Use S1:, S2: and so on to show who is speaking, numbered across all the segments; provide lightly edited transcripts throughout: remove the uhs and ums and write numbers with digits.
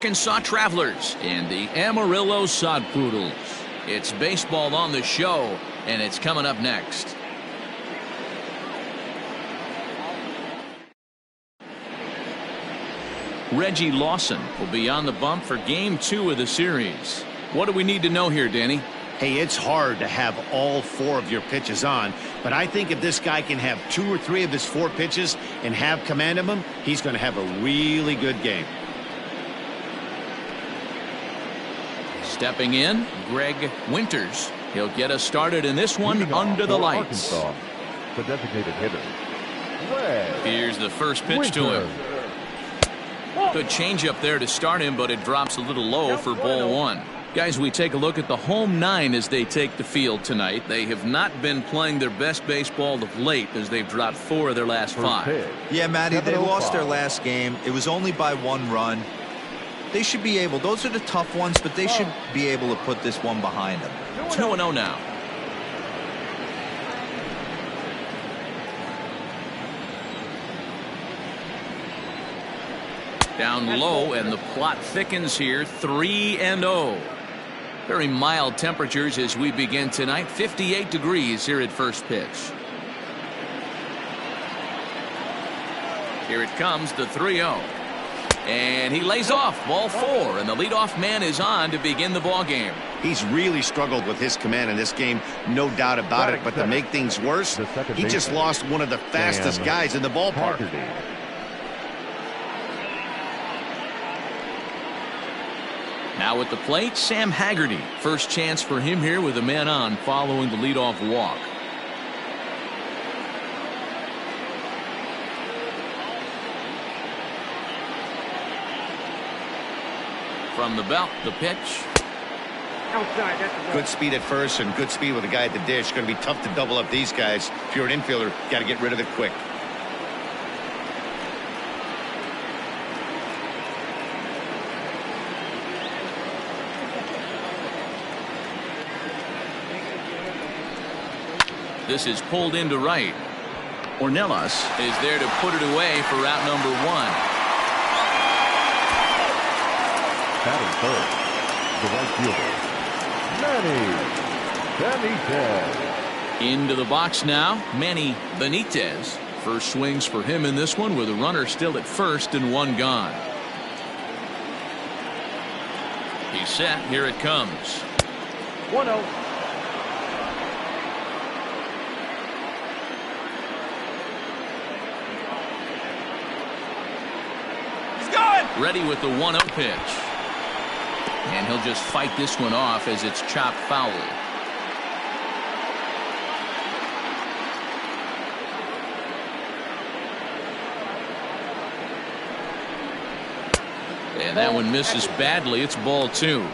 S1: Arkansas Travelers and the Amarillo Sod Poodles. It's baseball on the show, and it's coming up next. Reggie Lawson will be on the bump for Game 2 of the series. What do we need to know here, Danny?
S2: Hey, it's hard to have all 4 of your pitches on, but I think if this guy can have 2 or 3 of his 4 pitches and have command of them, he's going to have a really good game.
S1: Stepping in, Greg Winters. He'll get us started in this one under the lights.
S3: Arkansas, the designated hitter.
S1: Here's the first pitch to him. Good changeup there to start him, but it drops a little low for ball 1. Guys, we take a look at the home 9 as they take the field tonight. They have not been playing their best baseball of late as they've dropped 4 of their last 5.
S4: Yeah, Matty, they lost their last game. It was only by 1 run. They should be able, those are the tough ones, but they should be able to put this one behind them.
S1: 2-0 now. Down low, and the plot thickens here. 3-0. Very mild temperatures as we begin tonight. 58 degrees here at first pitch. Here it comes, the 3-0. And he lays off ball 4, and the leadoff man is on to begin the ball game.
S2: He's really struggled with his command in this game, no doubt about it. But to make things worse, he just lost one of the fastest guys in the ballpark.
S1: Now at the plate, Sam Haggerty. First chance for him here with a man on following the leadoff walk. From the belt, the pitch.
S2: Good speed at first and good speed with the guy at the dish. Going to be tough to double up these guys. If you're an infielder, got to get rid of it quick.
S1: This is pulled into right. Ornelas is there to put it away for route number 1.
S3: Batting third, the right fielder, Manny Benitez.
S1: Into the box now, Manny Benitez. First swings for him in this one with a runner still at first and 1 gone. He's set. Here it comes.
S3: 1-0.
S1: Ready with the 1-0 pitch. And he'll just fight this one off as it's chopped foul. And that one misses badly. It's ball 2.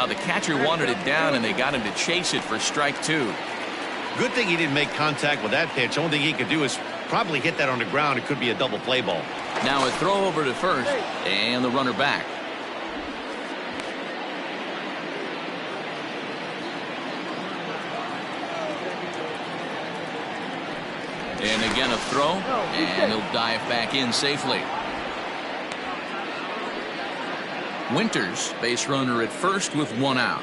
S1: The catcher wanted it down, and they got him to chase it for strike 2.
S2: Good thing he didn't make contact with that pitch. Only thing he could do is probably hit that on the ground. It could be a double play ball.
S1: Now a throw over to first, and the runner back. And again a throw, and he'll dive back in safely. Winters, base runner at first with 1 out.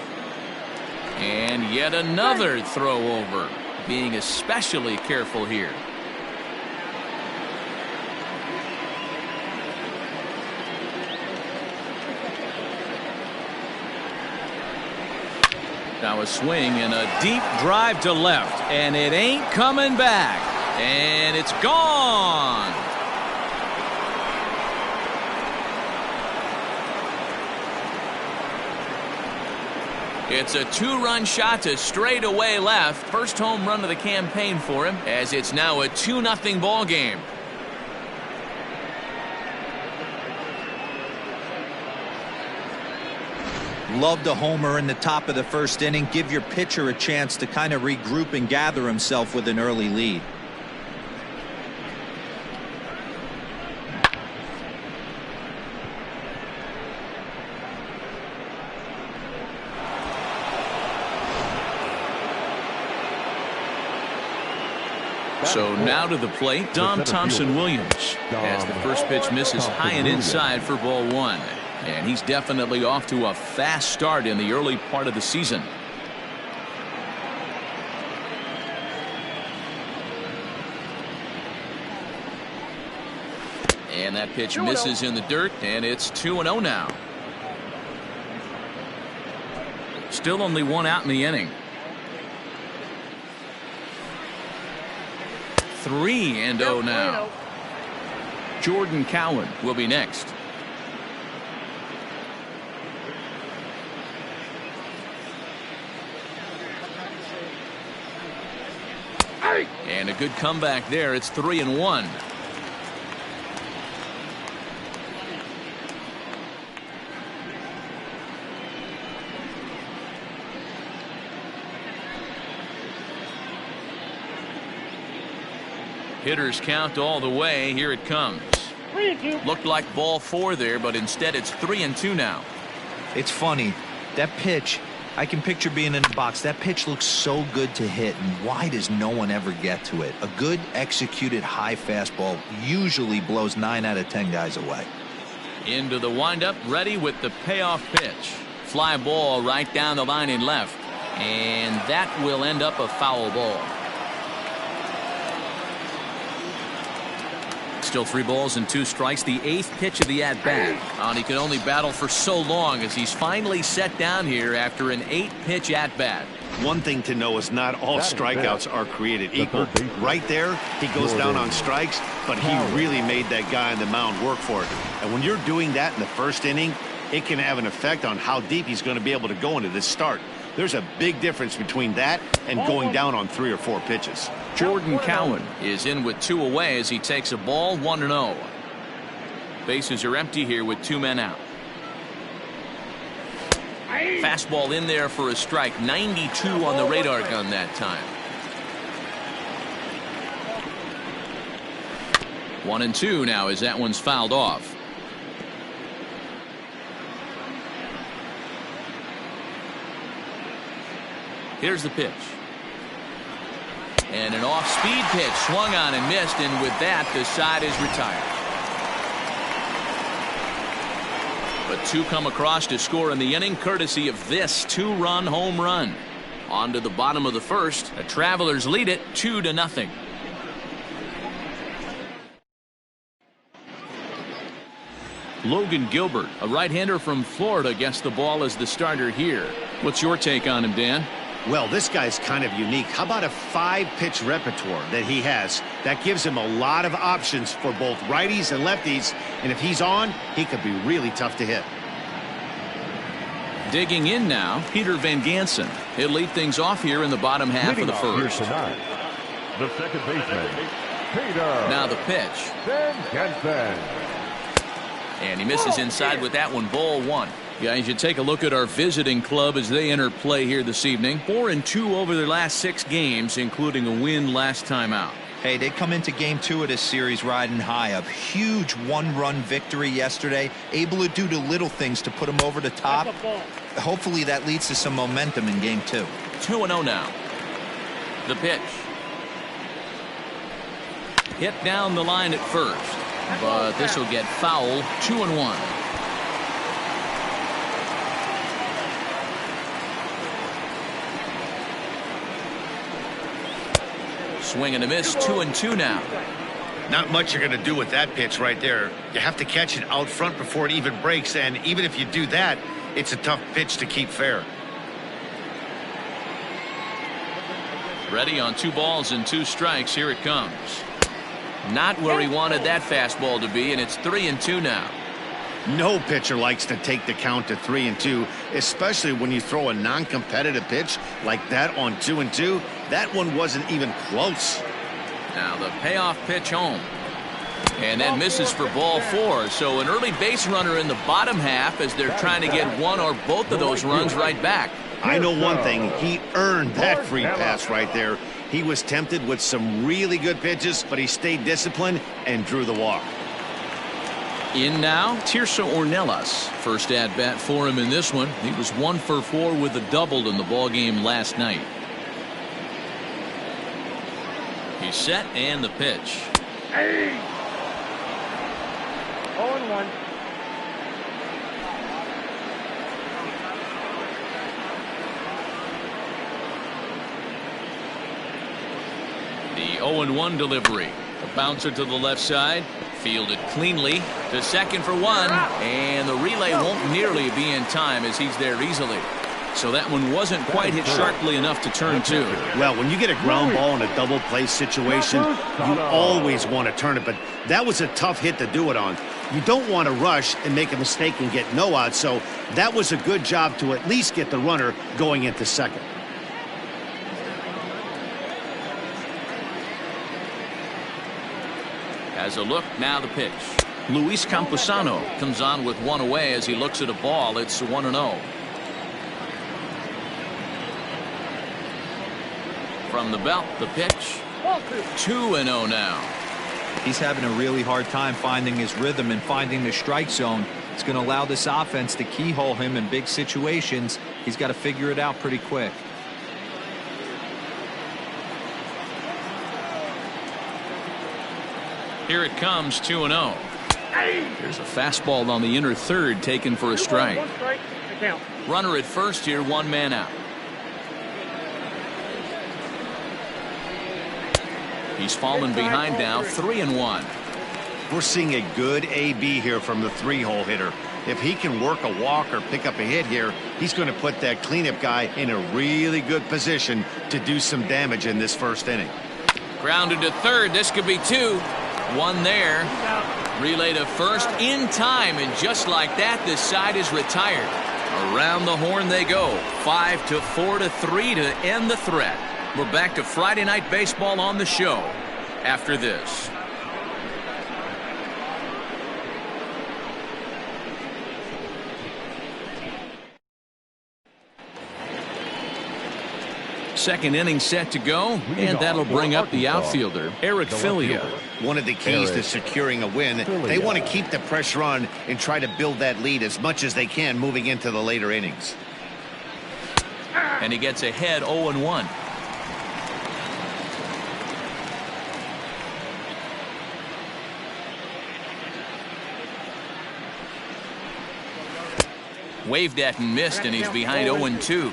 S1: And yet another throw over, being especially careful here. Now a swing and a deep drive to left, and it ain't coming back, and it's gone. It's a 2-run shot to straightaway left. First home run of the campaign for him, as it's now a 2-0 ball game.
S4: Loved a homer in the top of the first inning. Give your pitcher a chance to kind of regroup and gather himself with an early lead.
S1: So now to the plate, Dom Thompson-Williams. As the first pitch misses high and inside for ball one. And he's definitely off to a fast start in the early part of the season. And that pitch misses in the dirt, and it's 2-0 now. Still only one out in the inning. 3-0 now. Jordan Cowan will be next. And a good comeback there. It's 3-1. Hitters count all the way. Here it comes.
S3: 3-2.
S1: Looked like ball 4 there, but instead it's 3-2 now.
S4: It's funny. That pitch, I can picture being in the box. That pitch looks so good to hit, and why does no one ever get to it? A good executed high fastball usually blows 9 out of 10 guys away.
S1: Into the windup, ready with the payoff pitch. Fly ball right down the line in left. And that will end up a foul ball. Still 3 balls and 2 strikes. The 8th pitch of the at-bat. And he can only battle for so long as he's finally set down here after an 8-pitch at-bat.
S2: One thing to know is not all strikeouts are created equal. Right there, he goes down on strikes, but he really made that guy on the mound work for it. And when you're doing that in the first inning, it can have an effect on how deep he's going to be able to go into this start. There's a big difference between that and going down on 3 or 4 pitches.
S1: Jordan Cowan is in with 2 away as he takes a ball 1-0. Bases are empty here with 2 men out. Fastball in there for a strike. 92 on the radar gun that time. 1-2 now as that one's fouled off. Here's the pitch. And an off-speed pitch swung on and missed, and with that the side is retired. But 2 come across to score in the inning courtesy of this 2-run home run. On to the bottom of the first. The Travelers lead it 2-0. Logan Gilbert, a right-hander from Florida, gets the ball as the starter here. What's your take on him, Dan?
S2: Well, this guy's kind of unique. How about a 5-pitch repertoire that he has? That gives him a lot of options for both righties and lefties. And if he's on, he could be really tough to hit.
S1: Digging in now, Peter Van Gansen. He'll lead things off here in the bottom half of the first.
S3: The second baseman, Peter.
S1: Now the pitch.
S3: Van Gansen.
S1: And he misses inside with that one. Ball 1. Guys, you take a look at our visiting club as they enter play here this evening. 4-2 over their last 6 games, including a win last time out.
S4: Hey, they come into game 2 of this series riding high. A huge 1-run victory yesterday. Able to do the little things to put them over the top. Hopefully that leads to some momentum in game 2.
S1: 2-0 now. The pitch. Hit down the line at first. But this will get foul. 2-1. Swing and a miss. 2-2 now.
S2: Not much you're going to do with that pitch right there. You have to catch it out front before it even breaks, and even if you do that, it's a tough pitch to keep fair.
S1: Ready on 2 balls and 2 strikes. Here it comes. Not where he wanted that fastball to be, and it's 3-2 now.
S2: No pitcher likes to take the count to 3-2, especially when you throw a non-competitive pitch like that on 2-2. That one wasn't even close.
S1: Now the payoff pitch home. And that misses for ball 4. So an early base runner in the bottom half as they're trying to get one or both of those runs right back.
S2: I know one thing. He earned that free pass right there. He was tempted with some really good pitches, but he stayed disciplined and drew the walk.
S1: In now, Tirso Ornelas. First at bat for him in this one. He was 1 for 4 with a double in the ball game last night. He's set and the pitch.
S3: 0-1.
S1: The 0-1 delivery. A bouncer to the left side. Fielded cleanly to second for one. And the relay won't nearly be in time as he's there easily. So that one wasn't quite hit sharply enough to turn two.
S2: Well, when you get a ground ball in a double play situation, you always want to turn it. But that was a tough hit to do it on. You don't want to rush and make a mistake and get no out. So that was a good job to at least get the runner going into second.
S1: As a look, now the pitch. Luis Camposano comes on with one away as he looks at a ball. It's 1-0. From the belt, the pitch. 2-0 now.
S4: He's having a really hard time finding his rhythm and finding the strike zone. It's going to allow this offense to keyhole him in big situations. He's got to figure it out pretty quick.
S1: Here it comes, 2-0. There's a fastball on the inner third taken for a strike. Runner at first here, one man out. He's fallen behind now, 3-1.
S2: We're seeing a good AB here from the three-hole hitter. If he can work a walk or pick up a hit here, he's going to put that cleanup guy in a really good position to do some damage in this first inning.
S1: Grounded to third. This could be two. One there. Relay to first in time, and just like that, this side is retired. Around the horn they go. 5-4-3 to end the threat. We're back to Friday Night Baseball on the show after this. Second inning set to go, and that'll bring up the outfielder, Eric Filia.
S2: One of the keys to securing a win, they want to keep the pressure on and try to build that lead as much as they can moving into the later innings.
S1: And he gets ahead 0-1. Waved at and missed, and he's behind 0-2.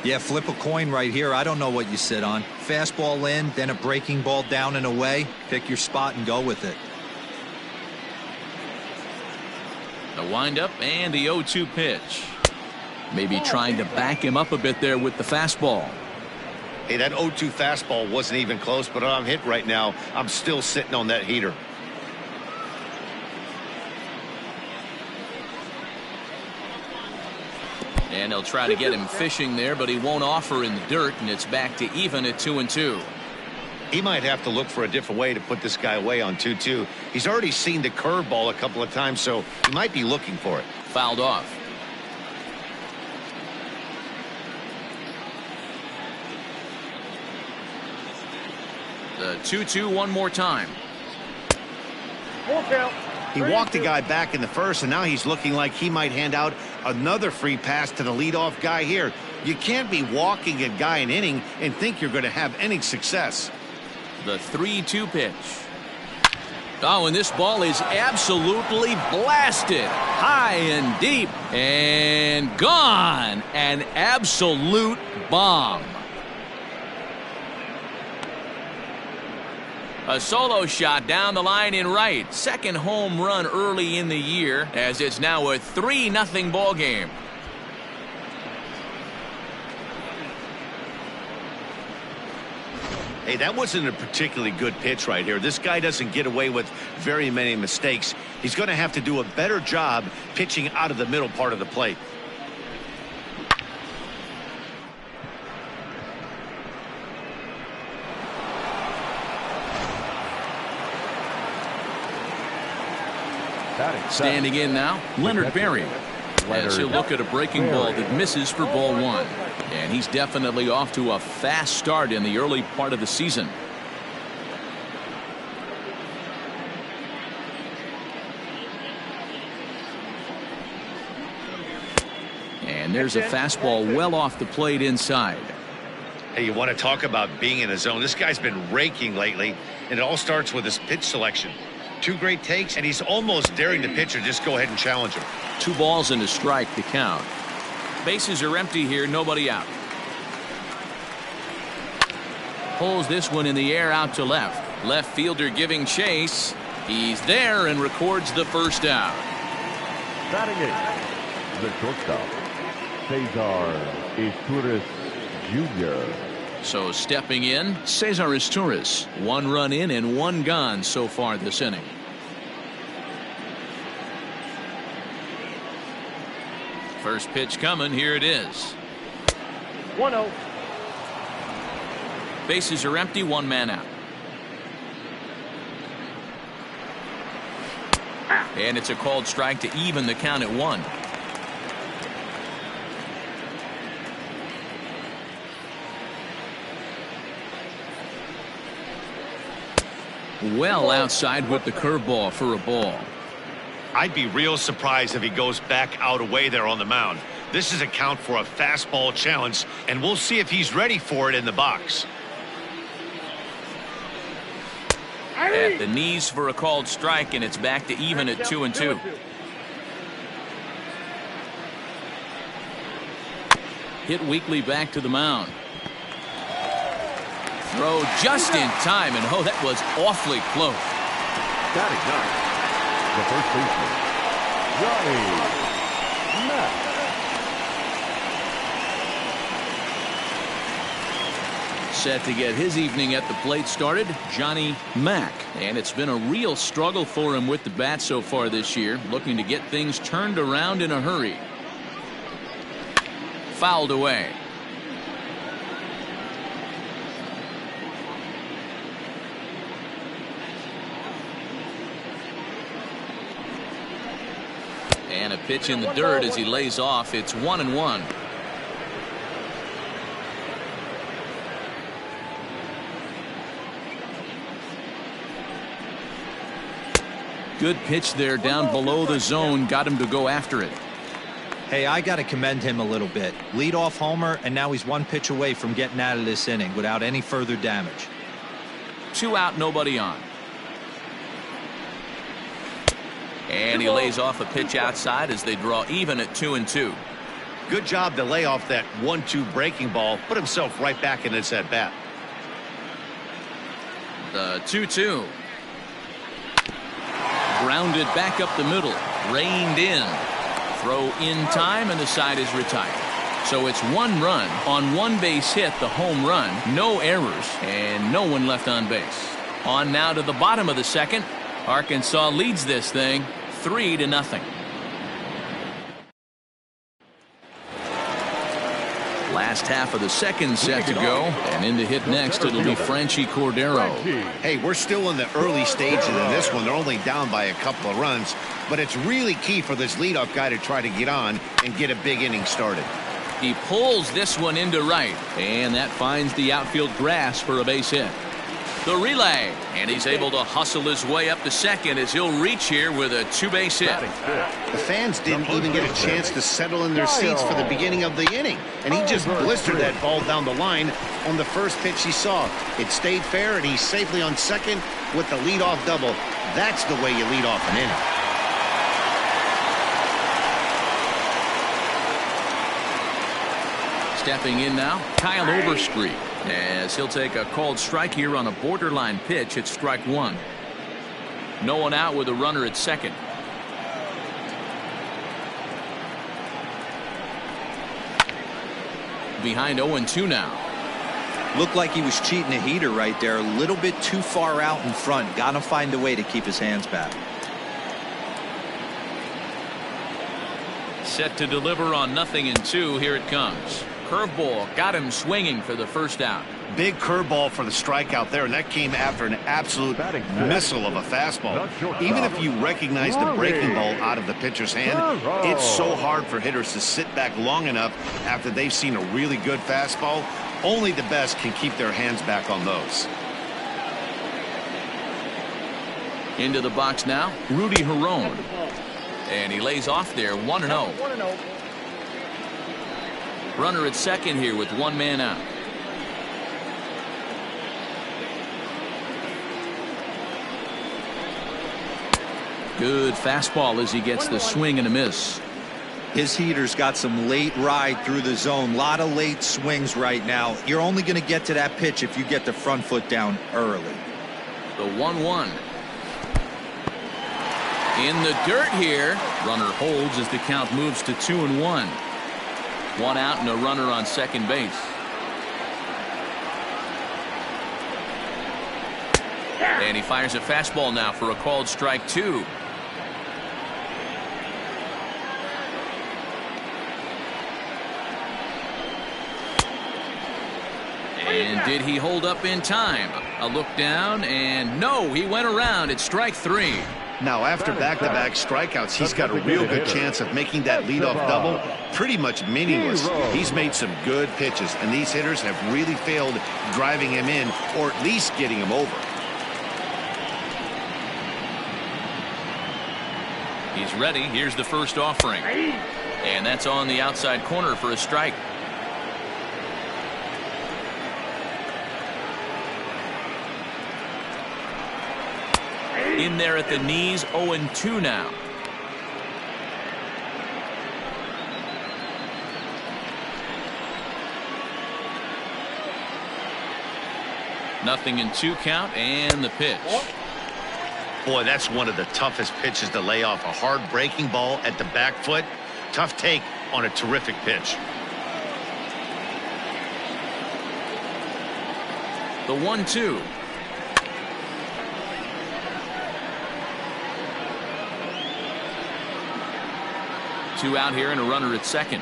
S4: Yeah, flip a coin right here. I don't know what you sit on. Fastball in, then a breaking ball down and away. Pick your spot and go with it.
S1: The windup and the 0-2 pitch. Maybe trying to back him up a bit there with the fastball.
S2: Hey, that 0-2 fastball wasn't even close, but I'm hit right now. I'm still sitting on that heater.
S1: And they'll try to get him fishing there, but he won't offer in the dirt, and it's back to even at 2-2.
S2: He might have to look for a different way to put this guy away on 2-2. He's already seen the curveball a couple of times, so he might be looking for it.
S1: Fouled off. The 2-2 one more time.
S2: He walked the guy back in the first, and now he's looking like he might hand out another free pass to the leadoff guy here. You can't be walking a guy an inning and think you're going to have any success.
S1: The 3-2 pitch. Oh, and this ball is absolutely blasted. High and deep. And gone. An absolute bomb. A solo shot down the line in right. Second home run early in the year, as it's now a 3-0 ball game.
S2: Hey, that wasn't a particularly good pitch right here. This guy doesn't get away with very many mistakes. He's going to have to do a better job pitching out of the middle part of the plate.
S1: Standing in now, Leonard Berry. As he'll look at a breaking ball that misses for ball one. And he's definitely off to a fast start in the early part of the season. And there's a fastball well off the plate inside.
S2: Hey, you want to talk about being in a zone? This guy's been raking lately, and it all starts with his pitch selection. 2 great takes, and he's almost daring the pitcher just go ahead and challenge him.
S1: 2 balls and a strike to count. Bases are empty here, nobody out. Pulls this one in the air out to left. Left fielder giving chase. He's there and records the first out.
S3: Batting it, the shortstop, Cesar Izturis Jr.
S1: So stepping in, Cesar Izturis. 1 run in and 1 gone so far this inning. First pitch coming. Here it is.
S3: 1-0.
S1: Bases are empty. 1 man out. And it's a called strike to even the count at 1. Well outside with the curveball for a ball.
S2: I'd be real surprised if he goes back out away there on the mound. This is a count for a fastball challenge, and we'll see if he's ready for it in the box.
S1: At the knees for a called strike, and it's back to even at 2-2. Hit weakly back to the mound. Throw just in time, and oh, that was awfully close.
S3: Batting ninth, the first baseman, Johnny Mack.
S1: Set to get his evening at the plate started, Johnny Mack. And it's been a real struggle for him with the bat so far this year, looking to get things turned around in a hurry. Fouled away. And a pitch in the dirt as he lays off. It's 1-1. Good pitch there down below the zone. Got him to go after it.
S4: Hey, I got to commend him a little bit. Leadoff homer, and now he's 1 pitch away from getting out of this inning without any further damage.
S1: 2 out, nobody on. And he lays off a pitch outside as they draw even at 2-2.
S2: Good job to lay off that 1-2 breaking ball, put himself right back in this at bat.
S1: The 2-2. Grounded back up the middle. Reined in. Throw in time, and the side is retired. So it's 1 run on 1 base hit, the home run. No errors, and no one left on base. On now to the bottom of the second. Arkansas leads this thing 3-0. Last half of the second set to go, and in to hit next it'll be Franchy Cordero.
S2: Hey, we're still in the early stages in this one. They're only down by a couple of runs, but it's really key for this leadoff guy to try to get on and get a big inning started.
S1: He pulls this one into right, and that finds the outfield grass for a base hit. The relay, and he's able to hustle his way up to second as he'll reach here with a 2-base hit.
S2: The fans didn't even get a chance to settle in their seats for the beginning of the inning, and he just blistered that ball down the line on the first pitch he saw. It stayed fair, and he's safely on second with the leadoff double. That's the way you lead off an inning.
S1: Stepping in now, Kyle Overstreet, as he'll take a called strike here on a borderline pitch at strike 1. No one out with a runner at second. Behind 0-2 now.
S4: Looked like he was cheating a heater right there. A little bit too far out in front. Got to find a way to keep his hands back.
S1: Set to deliver on 0-2. Here it comes. Curveball got him swinging for the first out.
S2: Big curveball for the strikeout there, and that came after an absolute missile of a fastball. Even if you recognize the breaking ball out of the pitcher's hand, it's so hard for hitters to sit back long enough after they've seen a really good fastball. Only the best can keep their hands back on those.
S1: Into the box now, Rudy Herron. And he lays off there, 1-0. Runner at second here with 1 man out. Good fastball as he gets the swing and a miss.
S4: His heater's got some late ride through the zone. A lot of late swings right now. You're only going to get to that pitch if you get the front foot down early.
S1: The 1-1. In the dirt here. Runner holds as the count moves to 2-1. One out and a runner on second base. And he fires a fastball now for a called strike 2. And did he hold up in time? A look down, and no, he went around. It's strike 3.
S2: Now, after back-to-back strikeouts, he's got a real good chance of making that leadoff double pretty much meaningless. He's made some good pitches, and these hitters have really failed driving him in or at least getting him over.
S1: He's ready. Here's the first offering. And that's on the outside corner for a strike. In there at the knees, 0-2 now. Nothing in 2 count, and the pitch.
S2: Boy, that's one of the toughest pitches to lay off. A hard breaking ball at the back foot. Tough take on a terrific pitch.
S1: The 1-2. Two out here and a runner at second.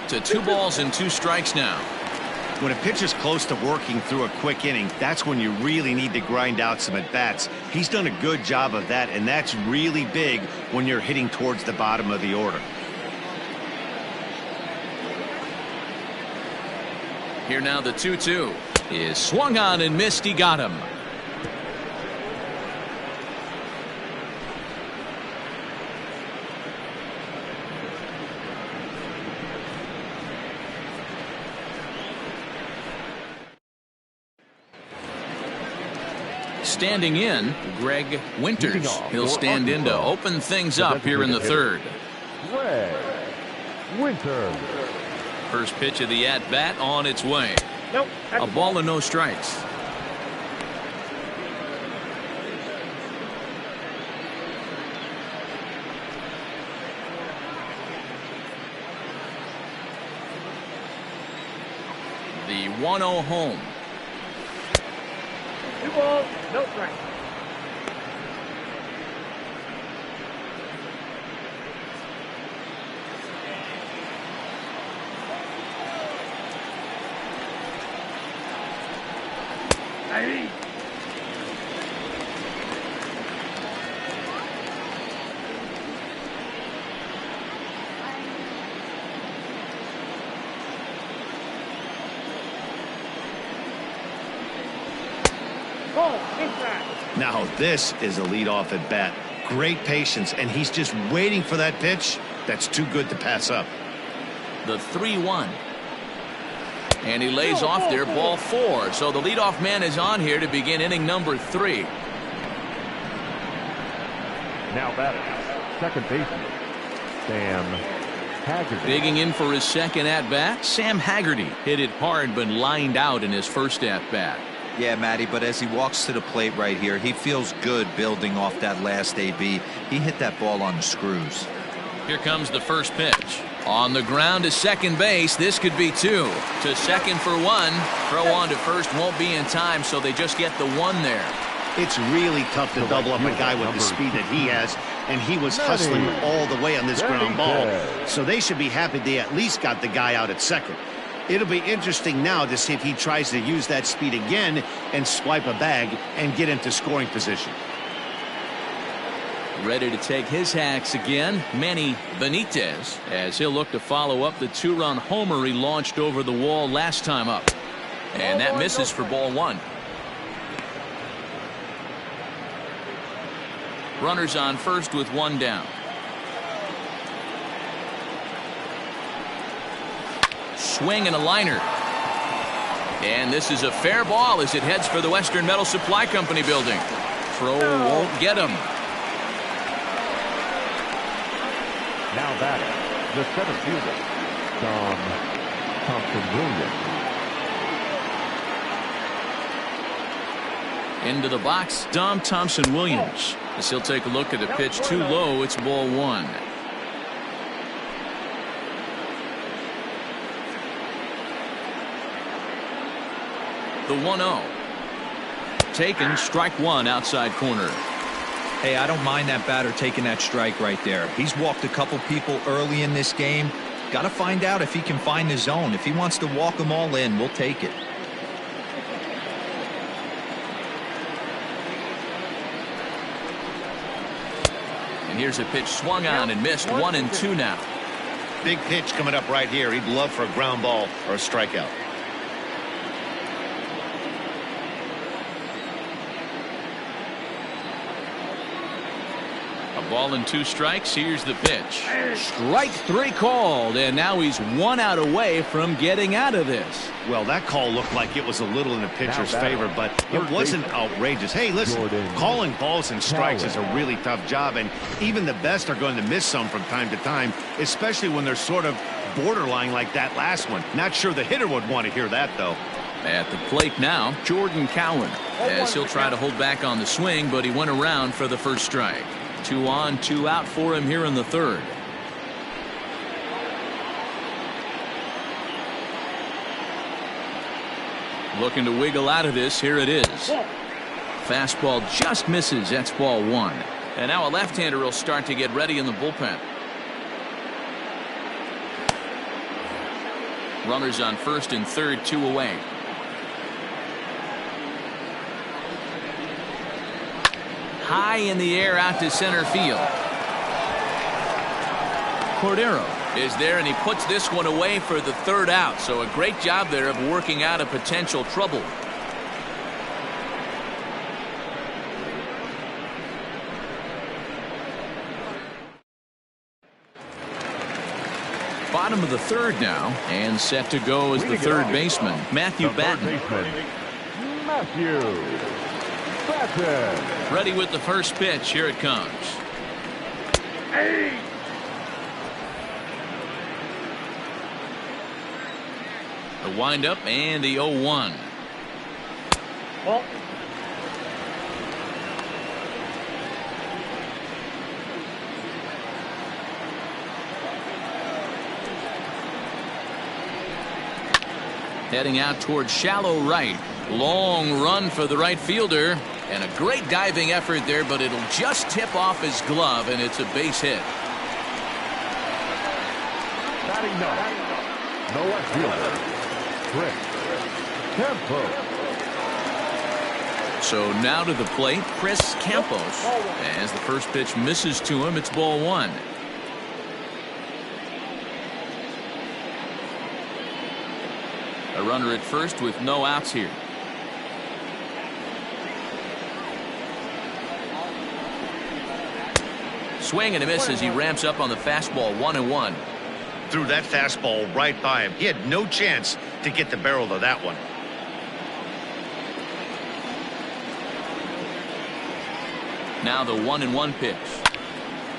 S1: To 2 balls and 2 strikes now.
S2: When a pitcher's close to working through a quick inning, that's when you really need to grind out some at-bats. He's done a good job of that, and that's really big when you're hitting towards the bottom of the order.
S1: Here now the 2-2 is swung on and missed. He got him. Standing in, Greg Winters. He'll stand in to open things up here in the third.
S3: Greg Winters.
S1: First pitch of the at-bat on its way.
S3: Nope.
S1: A ball and no strikes. The 1-0 home.
S3: 2 balls, no strikes. Hey.
S2: Now this is a leadoff at bat. Great patience, and he's just waiting for that pitch. That's too good to pass up.
S1: The 3-1. And he lays off there, ball 4. So the leadoff man is on here to begin inning number 3.
S3: Now batting, second baseman, Sam Haggerty.
S1: Digging in for his second at-bat, Sam Haggerty hit it hard but lined out in his first at-bat.
S4: Yeah, Matty, but as he walks to the plate right here, he feels good building off that last AB. He hit that ball on the screws.
S1: Here comes the first pitch. On the ground to second base. This could be 2. To second for 1. Throw on to first won't be in time, so they just get the 1 there.
S2: It's really tough to double up a guy with the speed that he has, and he was hustling all the way on this ground ball. So they should be happy they at least got the guy out at second. It'll be interesting now to see if he tries to use that speed again and swipe a bag and get into scoring position.
S1: Ready to take his hacks again, Manny Benitez, as he'll look to follow up the 2-run homer he launched over the wall last time up. And that misses for ball 1. Runners on first with 1 down. Swing and a liner. And this is a fair ball as it heads for the Western Metal Supply Company building. Throw won't get him.
S3: Now batting, the center fielder, Thompson-Williams.
S1: Into the box, Dom Thompson-Williams. As he'll take a look at the pitch too low, it's ball one. The 1-0. Taken, strike one, outside corner.
S4: Hey, I don't mind that batter taking that strike right there. He's walked a couple people early in this game. Got to find out if he can find the zone. If he wants to walk them all in, we'll take it.
S1: And here's a pitch swung on and missed. 1-2 now.
S2: Big pitch coming up right here. He'd love for a ground ball or a strikeout.
S1: Ball and 2 strikes. Here's the pitch. Strike 3 called, and now he's 1 out away from getting out of this.
S2: Well, that call looked like it was a little in the pitcher's favor, but it wasn't outrageous. Hey, listen, calling balls and strikes is a really tough job, and even the best are going to miss some from time to time, especially when they're sort of borderline like that last one. Not sure the hitter would want to hear that, though.
S1: At the plate now, Jordan Cowan, as he'll try to hold back on the swing, but he went around for the first strike. 2 on, 2 out for him here in the third. Looking to wiggle out of this. Here it is. Fastball just misses. That's ball one. And now a left-hander will start to get ready in the bullpen. Runners on first and third, 2 away. High in the air out to center field. Cordero is there, and he puts this one away for the third out. So a great job there of working out a potential trouble. Bottom of the third now, and set to go as the third baseman, Matthew Batten. Ready with the first pitch. Here it comes. The windup and the 0-1. Heading out towards shallow right. Long run for the right fielder. And a great diving effort there, but it'll just tip off his glove, and it's a base hit.
S3: No left fielder. Campos.
S1: So now to the plate, Chris Campos. As the first pitch misses to him, it's ball one. A runner at first with no outs here. Swing and a miss as he ramps up on the fastball. 1-1.
S2: Threw that fastball right by him. He had no chance to get the barrel of that one.
S1: Now the 1-1 pitch.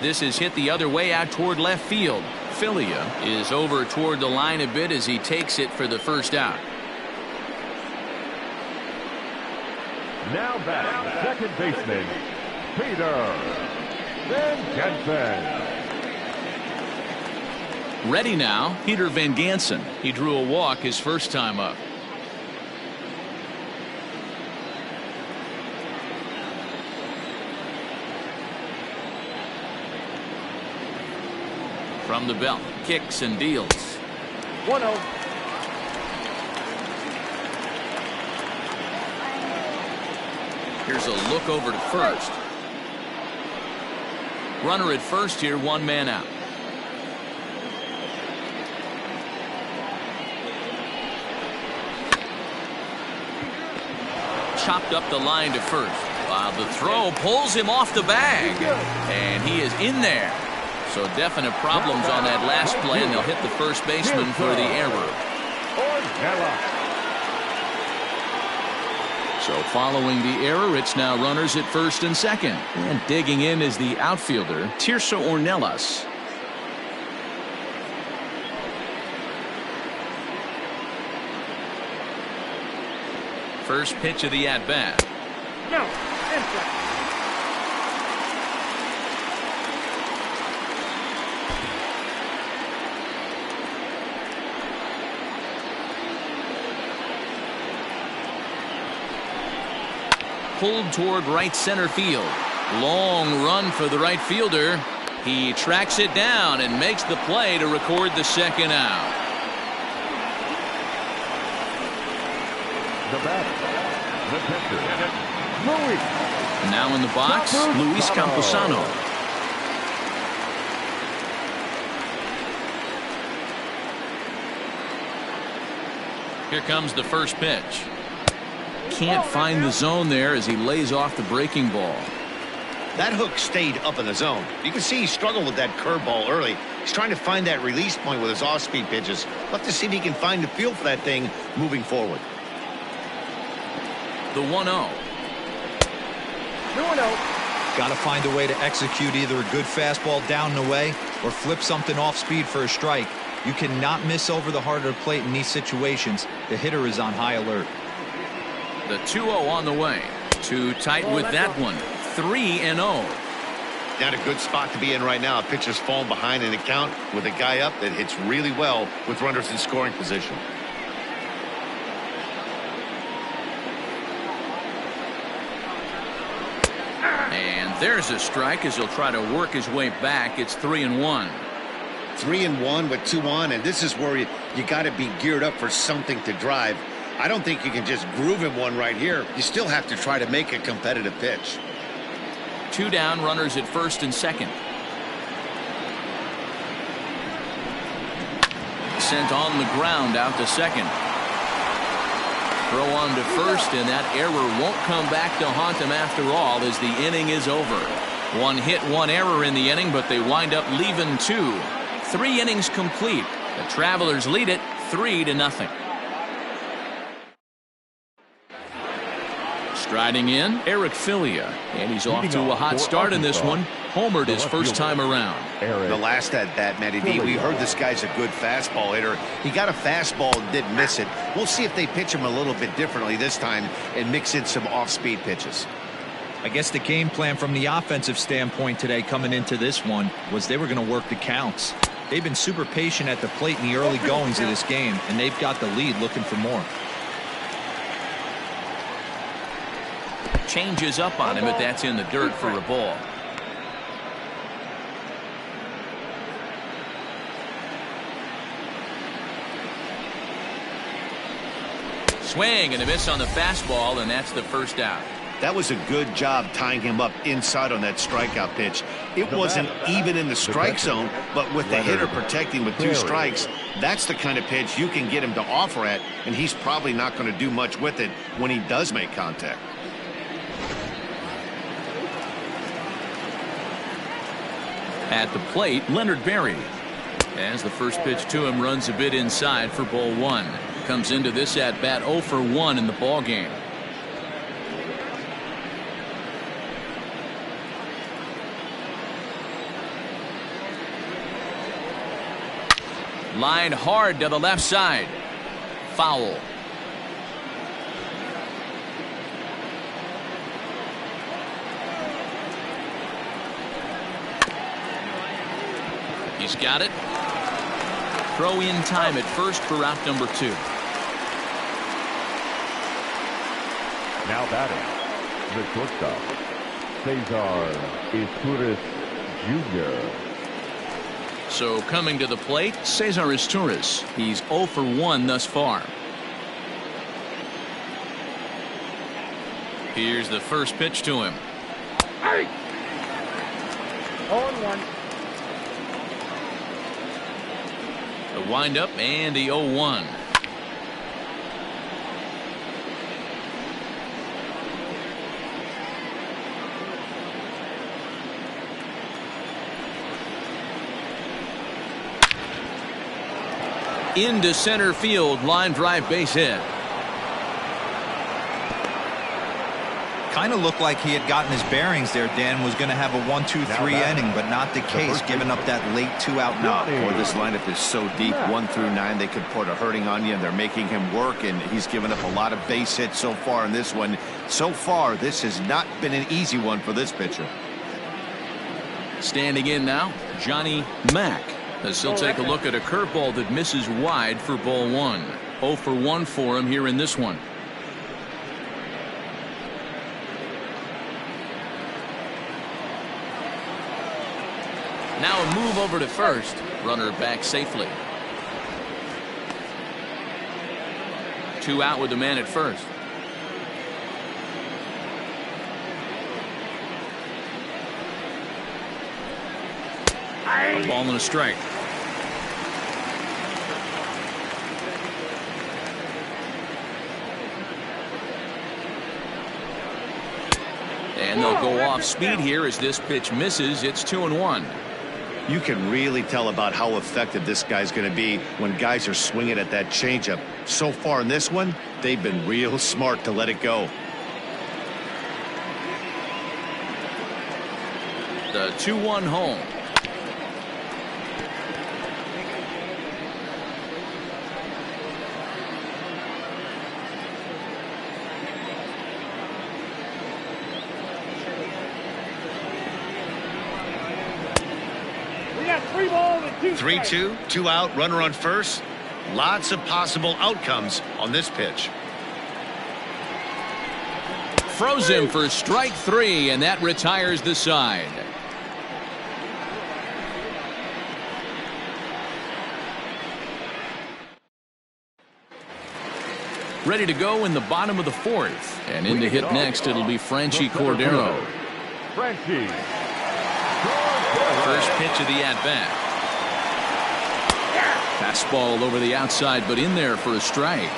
S1: This is hit the other way out toward left field. Filia is over toward the line a bit as he takes it for the first out.
S3: Now batting, second baseman, Peter Van Gansen.
S1: Ready now, Peter Van Gansen. He drew a walk his first time up. From the belt, kicks and deals.
S3: 1-0.
S1: Here's a look over to first. Runner at first here, 1 man out. Chopped up the line to first. While the throw pulls him off the bag. And he is in there. So definite problems on that last play, and they'll hit the first baseman for the error. So following the error, it's now runners at first and second. And digging in is the outfielder, Tirso Ornelas. First pitch of the at-bat.
S3: No.
S1: Pulled toward right center field. Long run for the right fielder. He tracks it down and makes the play to record the second out.
S3: The batter, the pitcher, Luis.
S1: Now in the box, Luis Camposano. Here comes the first pitch. Can't find the zone there as he lays off the breaking ball.
S2: That hook stayed up in the zone. You can see he struggled with that curveball early. He's trying to find that release point with his off-speed pitches. We'll have to see if he can find the feel for that thing moving forward.
S1: The 1-0.
S3: 2-0.
S4: Got to find a way to execute either a good fastball down and away or flip something off speed for a strike. You cannot miss over the heart of the plate in these situations. The hitter is on high alert.
S1: The 2-0 on the way. Too tight with that one. 3-0.
S2: Not a good spot to be in right now. A pitcher's falling behind in the count with a guy up that hits really well with runners in scoring position.
S1: And there's a strike as he'll try to work his way back. It's 3-1.
S2: 3-1 with 2 on, and this is where you got to be geared up for something to drive. I don't think you can just groove him one right here. You still have to try to make a competitive pitch.
S1: 2 down, runners at first and second. Sent on the ground out to second. Throw on to first, and that error won't come back to haunt them after all as the inning is over. 1 hit, 1 error in the inning, but they wind up leaving 2. 3 innings complete. The Travelers lead it 3-0. Striding in, Eric Filia, and he's off to a hot start in this one. Homered his first time around.
S2: The last at bat, Matty D, we heard this guy's a good fastball hitter. He got a fastball and didn't miss it. We'll see if they pitch him a little bit differently this time and mix in some off-speed pitches.
S4: I guess the game plan from the offensive standpoint today coming into this one was they were going to work the counts. They've been super patient at the plate in the early goings of this game, and they've got the lead looking for more.
S1: Changes up on him, but that's in the dirt for a ball. Swing and a miss on the fastball, and that's the first out.
S2: That was a good job tying him up inside on that strikeout pitch. It wasn't even in the strike zone, but with the hitter protecting with 2 strikes, that's the kind of pitch you can get him to offer at, and he's probably not going to do much with it when he does make contact.
S1: At the plate, Leonard Berry. As the first pitch to him runs a bit inside for ball 1. Comes into this at bat 0 for 1 in the ball game. Line hard to the left side. Foul. He's got it. Throw in time at first for out number 2.
S3: Now batting, the shortstop, Cesar Izturis Jr.
S1: So coming to the plate, Cesar Izturis. He's 0 for 1 thus far. Here's the first pitch to him.
S3: 0-1.
S1: The windup and the 0-1. Into center field, line drive base hit.
S4: Kind of looked like he had gotten his bearings there, Dan. Was going to have a 1-2-3 inning, but not the case, giving up that late 2-out knock.
S2: Or this lineup is so deep, 1 through 9, they could put a hurting on you, and they're making him work, and he's given up a lot of base hits so far in this one. So far, this has not been an easy one for this pitcher.
S1: Standing in now, Johnny Mack, as he'll take a look at a curveball that misses wide for ball 1. 0 for 1 for him here in this one. Now a move over to first. Runner back safely. 2 out with the man at first. A ball and a strike. And they'll go off speed here as this pitch misses. It's 2-1.
S2: You can really tell about how effective this guy's going to be when guys are swinging at that changeup. So far in this one, they've been real smart to let it go.
S1: The 2-1 home.
S3: We got 3 balls and 2 strikes.
S2: 3-2, 2 out, runner on first. Lots of possible outcomes on this pitch.
S1: Froze him for strike 3, and that retires the side. Ready to go in the bottom of the 4th, and in to hit next it'll be Franchy Cordero.
S3: Franchy.
S1: First pitch of the at-bat. Fastball over the outside, but in there for a strike.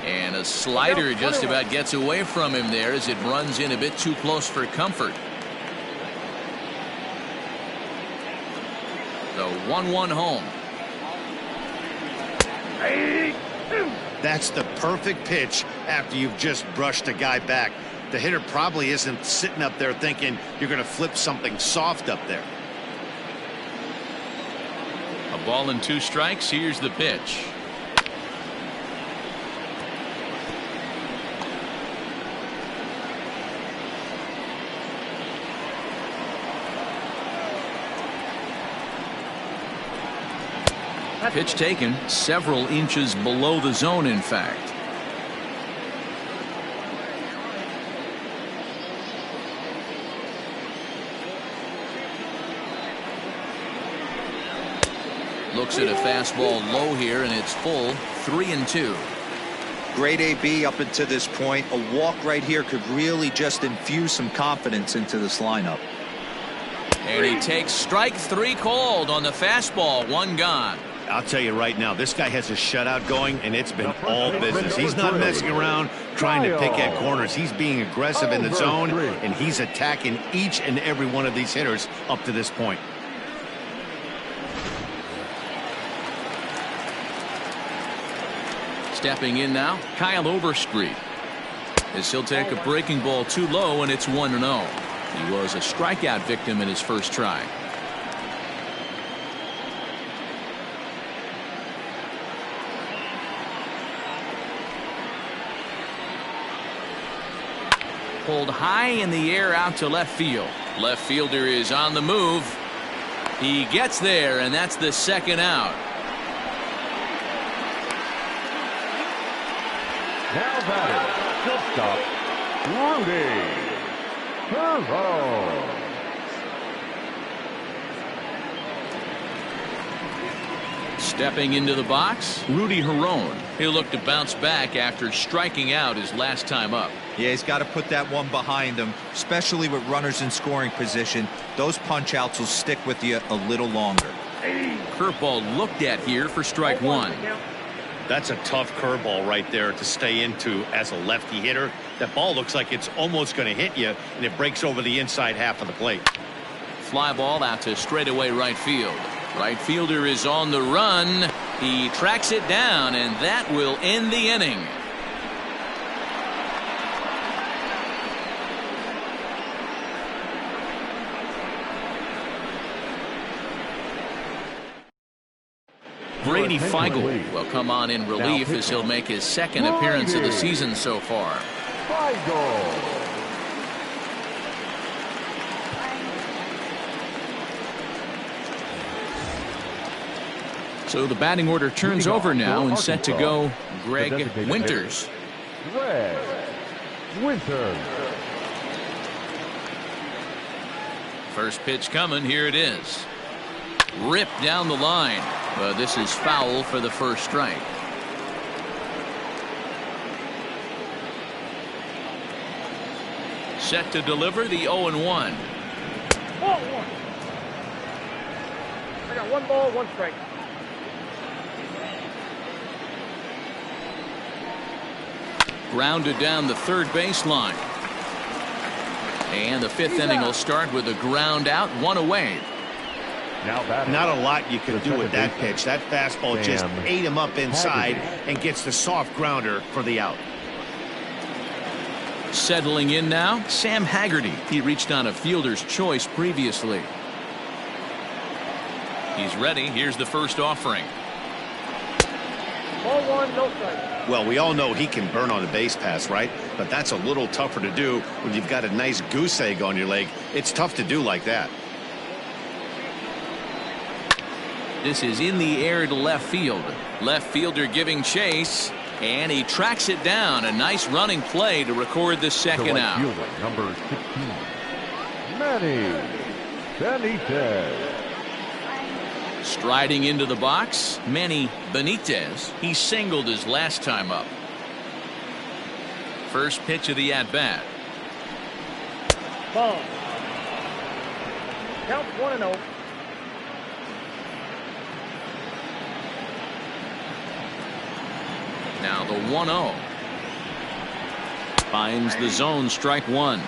S1: And a slider just about gets away from him there as it runs in a bit too close for comfort. The 1-1 home.
S2: That's the perfect pitch after you've just brushed a guy back. The hitter probably isn't sitting up there thinking you're going to flip something soft up there.
S1: A ball and 2 strikes. Here's the pitch. Pitch taken several inches below the zone, in fact. Looks at a fastball low here, and it's full. 3-2.
S4: Great AB up until this point. A walk right here could really just infuse some confidence into this lineup.
S1: And he takes strike 3 called on the fastball. 1 gone.
S2: I'll tell you right now, this guy has a shutout going, and it's been all business. He's not messing around trying to pick at corners. He's being aggressive in the zone, and he's attacking each and every one of these hitters up to this point.
S1: Stepping in now, Kyle Overstreet. As he'll take a breaking ball too low, and it's 1-0. He was a strikeout victim in his first try. Pulled high in the air out to left field. Left fielder is on the move. He gets there, and that's the 2nd out.
S3: Now batting, shortstop, Rudy Poodles.
S1: Stepping into the box, Rudy Herron. He'll look to bounce back after striking out his last time up.
S4: Yeah, he's got to put that one behind him, especially with runners in scoring position. Those punch outs will stick with you a little longer.
S1: Curveball looked at here for strike 1.
S2: That's a tough curveball right there to stay into as a lefty hitter. That ball looks like it's almost going to hit you, and it breaks over the inside half of the plate.
S1: Fly ball out to straightaway right field. Right fielder is on the run, He tracks it down, and that will end the inning. Brady Feigl will come on in relief as he'll make his second appearance of the season so far. So the batting order turns over now and set to go Greg Winters.
S3: Greg Winters.
S1: First pitch coming. Here it is. Ripped down the line. But this is foul for the first strike. Set to deliver the 0-1.
S5: Ball one. I got 1 ball, 1 strike.
S1: Grounded down the third baseline. And the fifth inning will start with a ground out, 1 away.
S2: Not a lot you can do with that pitch. That fastball just ate him up inside and gets the soft grounder for the out.
S1: Settling in now, Sam Haggerty. He reached on a fielder's choice previously. He's ready. Here's the first offering.
S5: Ball one, no strike.
S2: Well, we all know he can burn on a base pass, right? But that's a little tougher to do when you've got a nice goose egg on your leg. It's tough to do like that.
S1: This is in the air to left field. Left fielder giving chase, and he tracks it down. A nice running play to record the second out.
S3: Fielder, number 16, Manny Benitez.
S1: Striding into the box, Manny Benitez. He singled his last time up. First pitch of the at-bat.
S5: Ball. Counts 1-0.
S1: Now the 1-0. Finds the zone, strike one.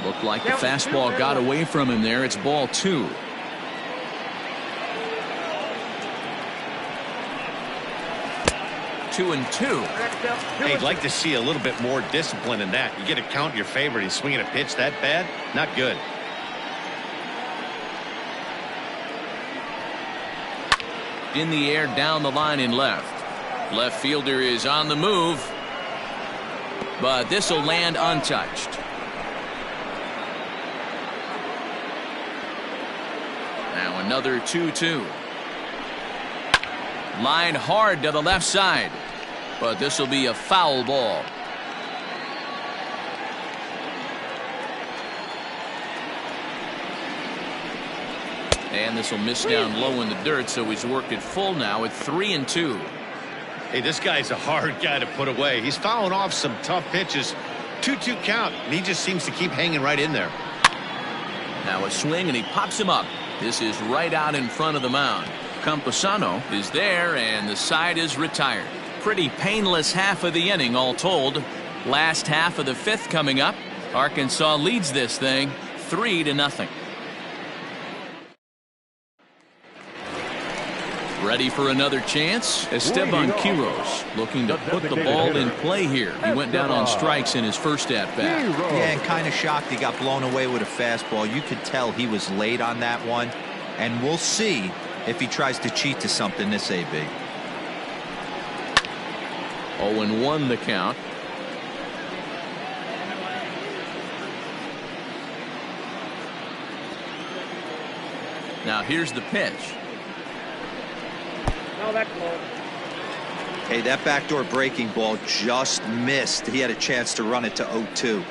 S1: Looked like the fastball got away from him there. It's ball 2. Two and two.
S2: Hey, I'd like to see a little bit more discipline in that. You get to count your favorite. He's swinging a pitch that bad. Not good.
S1: In the air down the line in left. Left fielder is on the move. But this will land untouched. Now another 2-2. Line hard to the left side. But this will be a foul ball. And this will miss down low in the dirt, so he's worked it full now at 3-2.
S2: Hey, this guy's a hard guy to put away. He's fouling off some tough pitches. 2-2 count, and he just seems to keep hanging right in there.
S1: Now a swing, and he pops him up. This is right out in front of the mound. Camposano is there, and the side is retired. Pretty painless half of the inning, all told. Last half of the fifth coming up. Arkansas leads this thing 3-0. Ready for another chance? Esteban Quiroz looking to put the ball in play here. He went down on strikes in his first at-bat.
S4: Yeah, and kind of shocked he got blown away with a fastball. You could tell he was late on that one. And we'll see if he tries to cheat to something this AB.
S1: 0-1 the count. Now here's the pitch.
S5: Now that's low.
S4: Hey, that backdoor breaking ball just missed. He had a chance to run it to 0-2.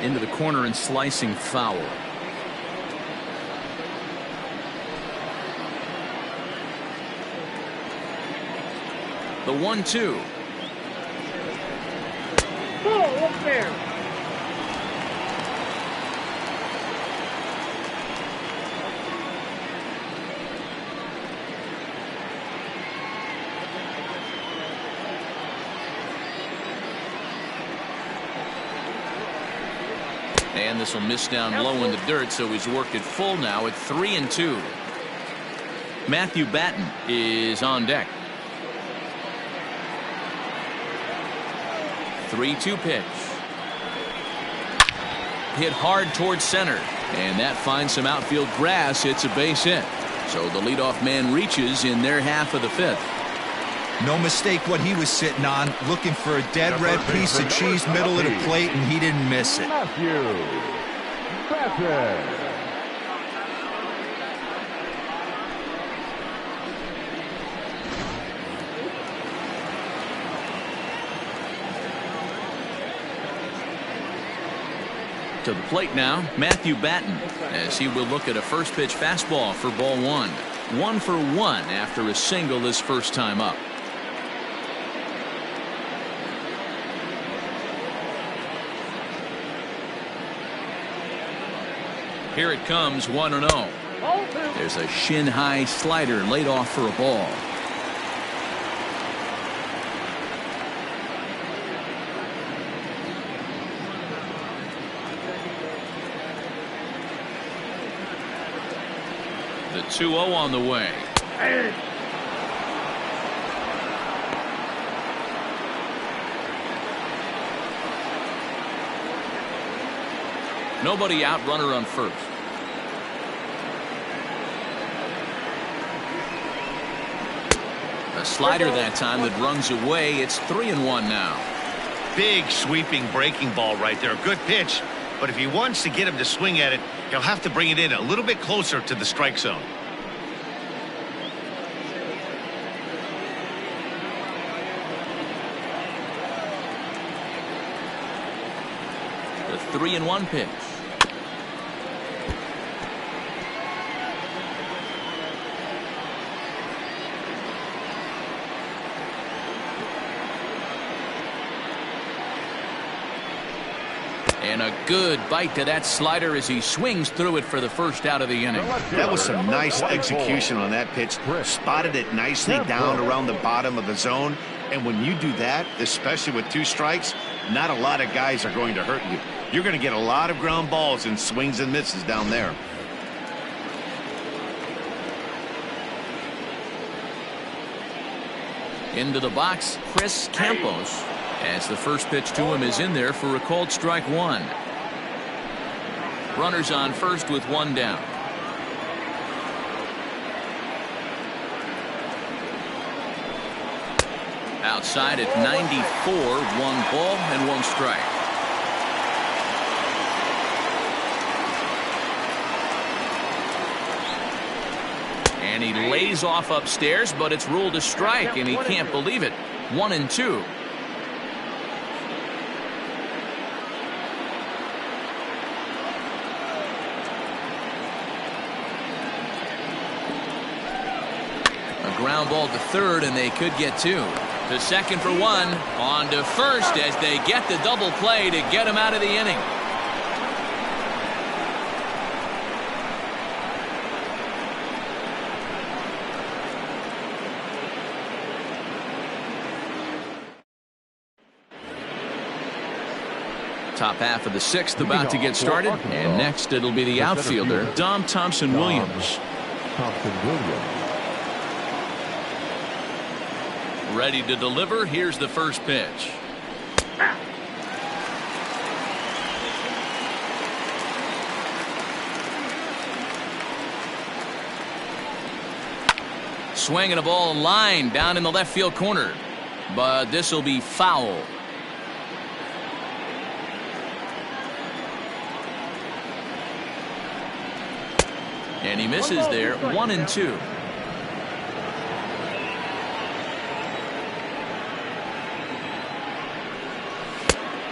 S1: Into the corner and slicing foul. The 1-2.
S5: Ball, look there.
S1: And this will miss down low in the dirt, so he's worked it full now at 3-2. Matthew Batten is on deck. 3-2 pitch. Hit hard towards center, and that finds some outfield grass. It's a base hit. So the leadoff man reaches in their half of the fifth.
S4: No mistake what he was sitting on, looking for a dead red piece of cheese middle of the plate, and he didn't miss it.
S3: Matthew Batten.
S1: To the plate now, Matthew Batten, as he will look at a first pitch fastball for ball one. 1 for 1 after a single his first time up. Here it comes, 1-0. There's a shin-high slider laid off for a ball. The 2-0 on the way. Nobody out, runner on first. A slider that time that runs away. It's 3-1 now.
S2: Big sweeping breaking ball right there. Good pitch. But if he wants to get him to swing at it, he'll have to bring it in a little bit closer to the strike zone.
S1: The 3-1 pitch. And a good bite to that slider as he swings through it for the first out of the inning.
S2: That was some nice execution on that pitch. Spotted it nicely down around the bottom of the zone. And when you do that, especially with 2 strikes, not a lot of guys are going to hurt you. You're going to get a lot of ground balls and swings and misses down there.
S1: Into the box, Chris Campos, as the first pitch to him is in there for a called strike 1. Runners on first with 1 down. Outside at 94, 1 ball and 1 strike. And he lays off upstairs, but it's ruled a strike, and he can't believe it. 1-2. A ground ball to third, and they could get 2. To second for 1. On to first as they get the double play to get him out of the inning. Top half of the 6th about to get started, and next it'll be the outfielder, Dom Thompson-Williams. Ready to deliver. Here's the first pitch. Swinging a ball line down in the left field corner, but this will be foul. And he misses there. 1-2.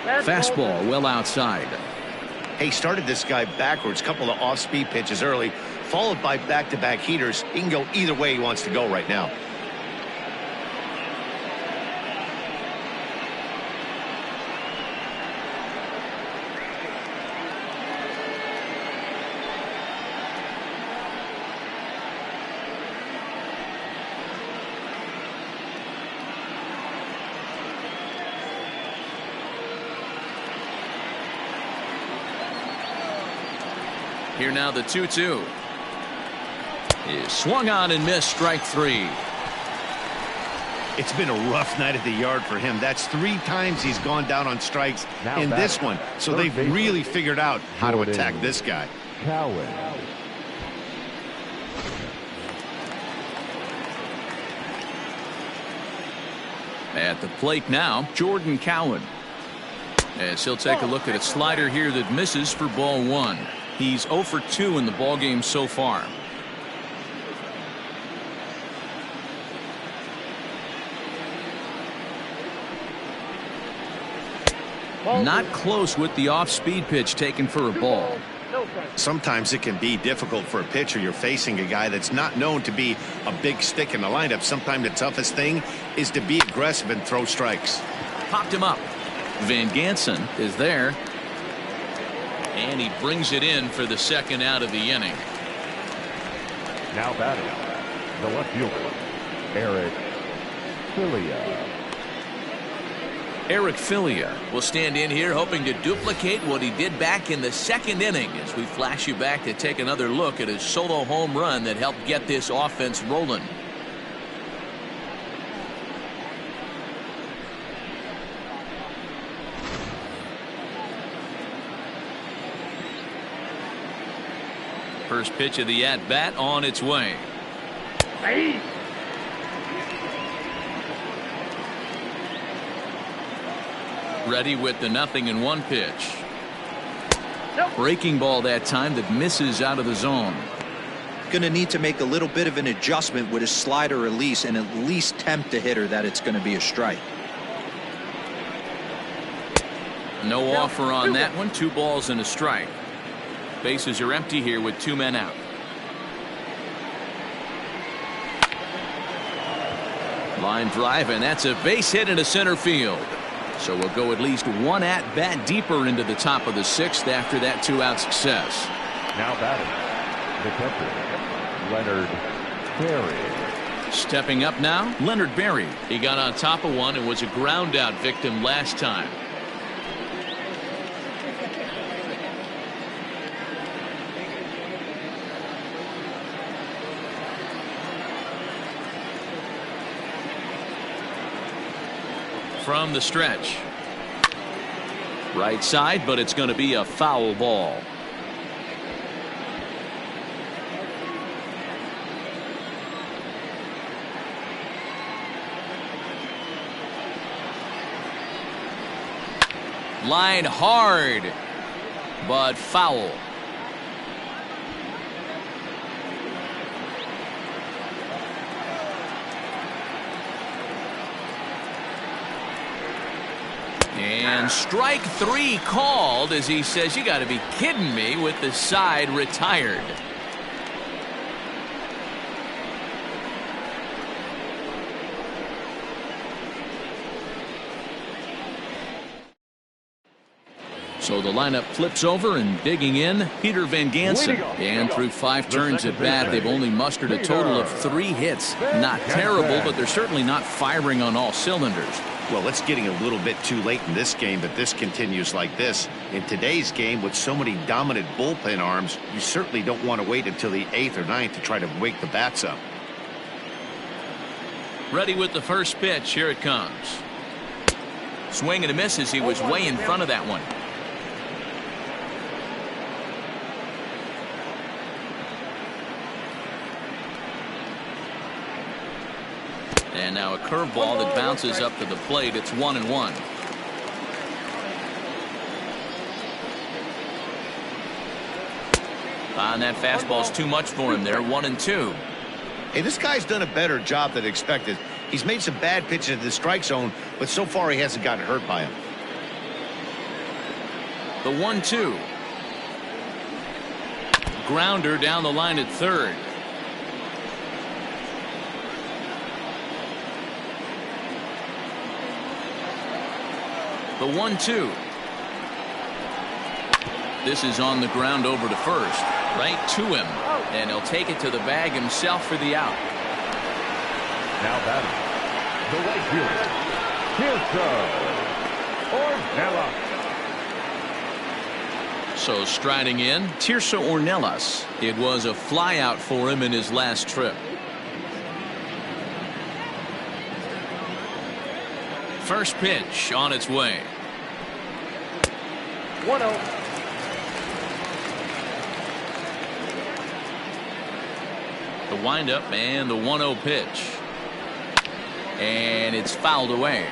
S1: Fastball well outside.
S2: Hey, started this guy backwards. Couple of off-speed pitches early, followed by back-to-back heaters. He can go either way he wants to go right now.
S1: Here now the 2-2. Is swung on and missed, strike three.
S2: It's been a rough night at the yard for him. That's 3 times he's gone down on strikes in this one. So they've really figured out how to attack this guy.
S1: At the plate now, Jordan Cowan. As he'll take a look at a slider here that misses for ball 1. He's 0 for 2 in the ballgame so far. Not close with the off-speed pitch taken for a ball.
S2: Sometimes it can be difficult for a pitcher. You're facing a guy that's not known to be a big stick in the lineup. Sometimes the toughest thing is to be aggressive and throw strikes.
S1: Popped him up. Van Gansen is there. And he brings it in for the second out of the inning.
S3: Now batting, the left fielder, Eric Filia.
S1: Eric Filia will stand in here hoping to duplicate what he did back in the second inning as we flash you back to take another look at his solo home run that helped get this offense rolling. First pitch of the at-bat on its way.
S5: Hey.
S1: Ready with the 0-1 pitch. Breaking ball that time that misses out of the zone.
S4: Going to need to make a little bit of an adjustment with his slider release and at least tempt the hitter that it's going to be a strike.
S1: No offer on that one. 2 balls and a strike. Bases are empty here with 2 men out. Line drive, and that's a base hit into center field. So we'll go at least 1 at-bat deeper into the top of the 6th after that 2-out success.
S3: Now batting, the catcher, Leonard Berry.
S1: Stepping up now, Leonard Berry. He got on top of one and was a ground-out victim last time. From the stretch. Right side, but it's going to be a foul ball. Line hard, but foul. And strike 3 called as he says, you got to be kidding me, with the side retired. So the lineup flips over, and digging in, Peter Van Gansen. And through 5 turns at bat, they've only mustered a total of 3 hits. Not terrible, but they're certainly not firing on all cylinders.
S2: Well, it's getting a little bit too late in this game, but this continues like this. In today's game, with so many dominant bullpen arms, you certainly don't want to wait until the 8th or 9th to try to wake the bats up.
S1: Ready with the first pitch. Here it comes. Swing and a miss as he was way in front of that one. And now a curveball that bounces up to the plate. It's 1-1. And that fastball's too much for him there. 1-2.
S2: Hey, this guy's done a better job than expected. He's made some bad pitches in the strike zone, but so far he hasn't gotten hurt by him.
S1: The 1-2. Grounder down the line at third. The 1-2. This is on the ground over to first. Right to him. And he'll take it to the bag himself for the out.
S3: Now batting, the right fielder, Ornella.
S1: So striding in, Tirso Ornelas. It was a flyout for him in his last trip. First pitch on its way.
S5: 1-0.
S1: The windup and the 1-0 pitch. And it's fouled away.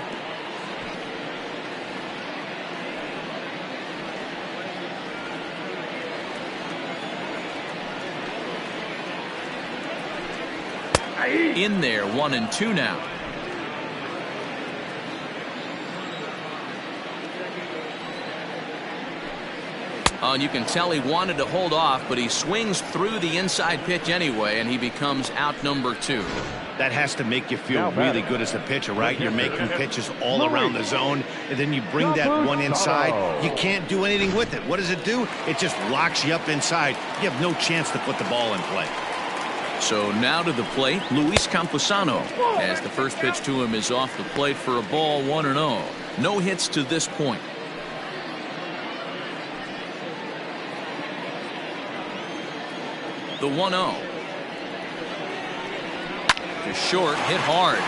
S1: In there, 1-2 now. And you can tell he wanted to hold off, but he swings through the inside pitch anyway, and he becomes out number 2.
S2: That has to make you feel really good as a pitcher, right? You're making pitches all around the zone, and then you bring that one inside. You can't do anything with it. What does it do? It just locks you up inside. You have no chance to put the ball in play.
S1: So now to the plate, Luis Camposano, as the first pitch to him is off the plate for a ball, 1-0. No hits to this point. The 1-0. To short, hit hard.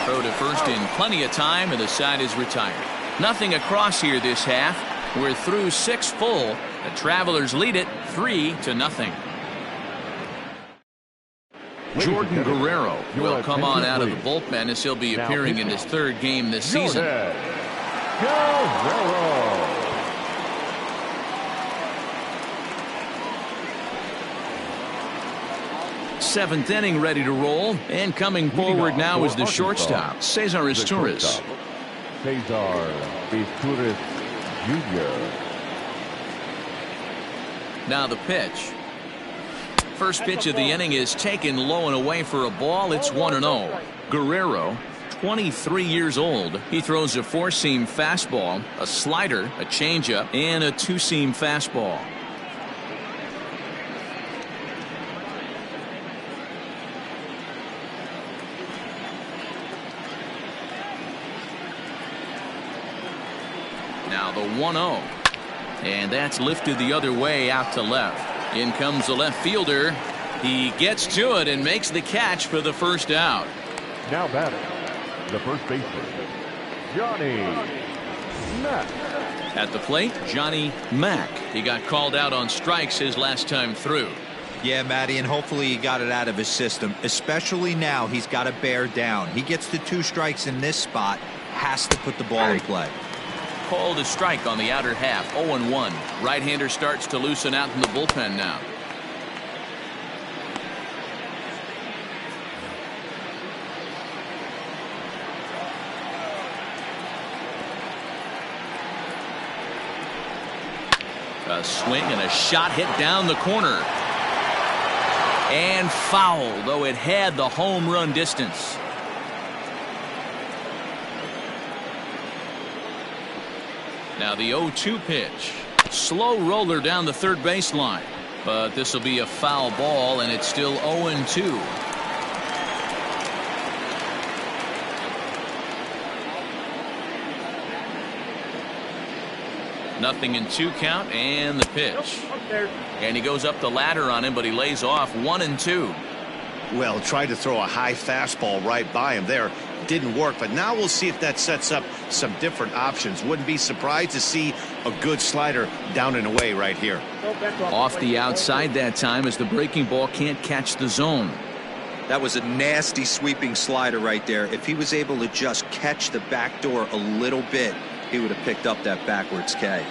S1: Throw to first in plenty of time, and the side is retired. Nothing across here this half. We're through 6 full. The Travelers lead it 3-0. Jordan Guerrero will come on out of the bullpen as he'll be appearing in his 3rd game this season. Seventh inning ready to roll, and coming forward now is the shortstop, Cesar Izturis.
S3: Cesar Izturis Jr.
S1: Now the pitch. First pitch of the inning is taken low and away for a ball. It's 1-0. Guerrero, 23 years old. He throws a 4-seam fastball, a slider, a changeup, and a 2-seam fastball. Now the 1-0. And that's lifted the other way out to left. In comes the left fielder. He gets to it and makes the catch for the first out.
S3: Now batting, the first baseman, Johnny Mack.
S1: At the plate, Johnny Mack. He got called out on strikes his last time through.
S4: Yeah, Matty, and hopefully he got it out of his system. Especially now, he's got to bear down. He gets the 2 strikes in this spot, has to put the ball in play.
S1: Called a strike on the outer half, 0-1. Right-hander starts to loosen out in the bullpen now. A swing and a shot hit down the corner. And foul, though it had the home run distance. Now the 0-2 pitch. Slow roller down the third baseline. But this will be a foul ball, and it's still 0-2. Nothing in 2 count, and the pitch. And he goes up the ladder on him, but he lays off 1-2.
S2: Well, tried to throw a high fastball right by him there. Didn't work, but now we'll see if that sets up some different options. Wouldn't be surprised to see a good slider down and away right here.
S1: Off the outside that time as the breaking ball can't catch the zone.
S4: That was a nasty sweeping slider right there. If he was able to just catch the back door a little bit, he would have picked up that backwards K.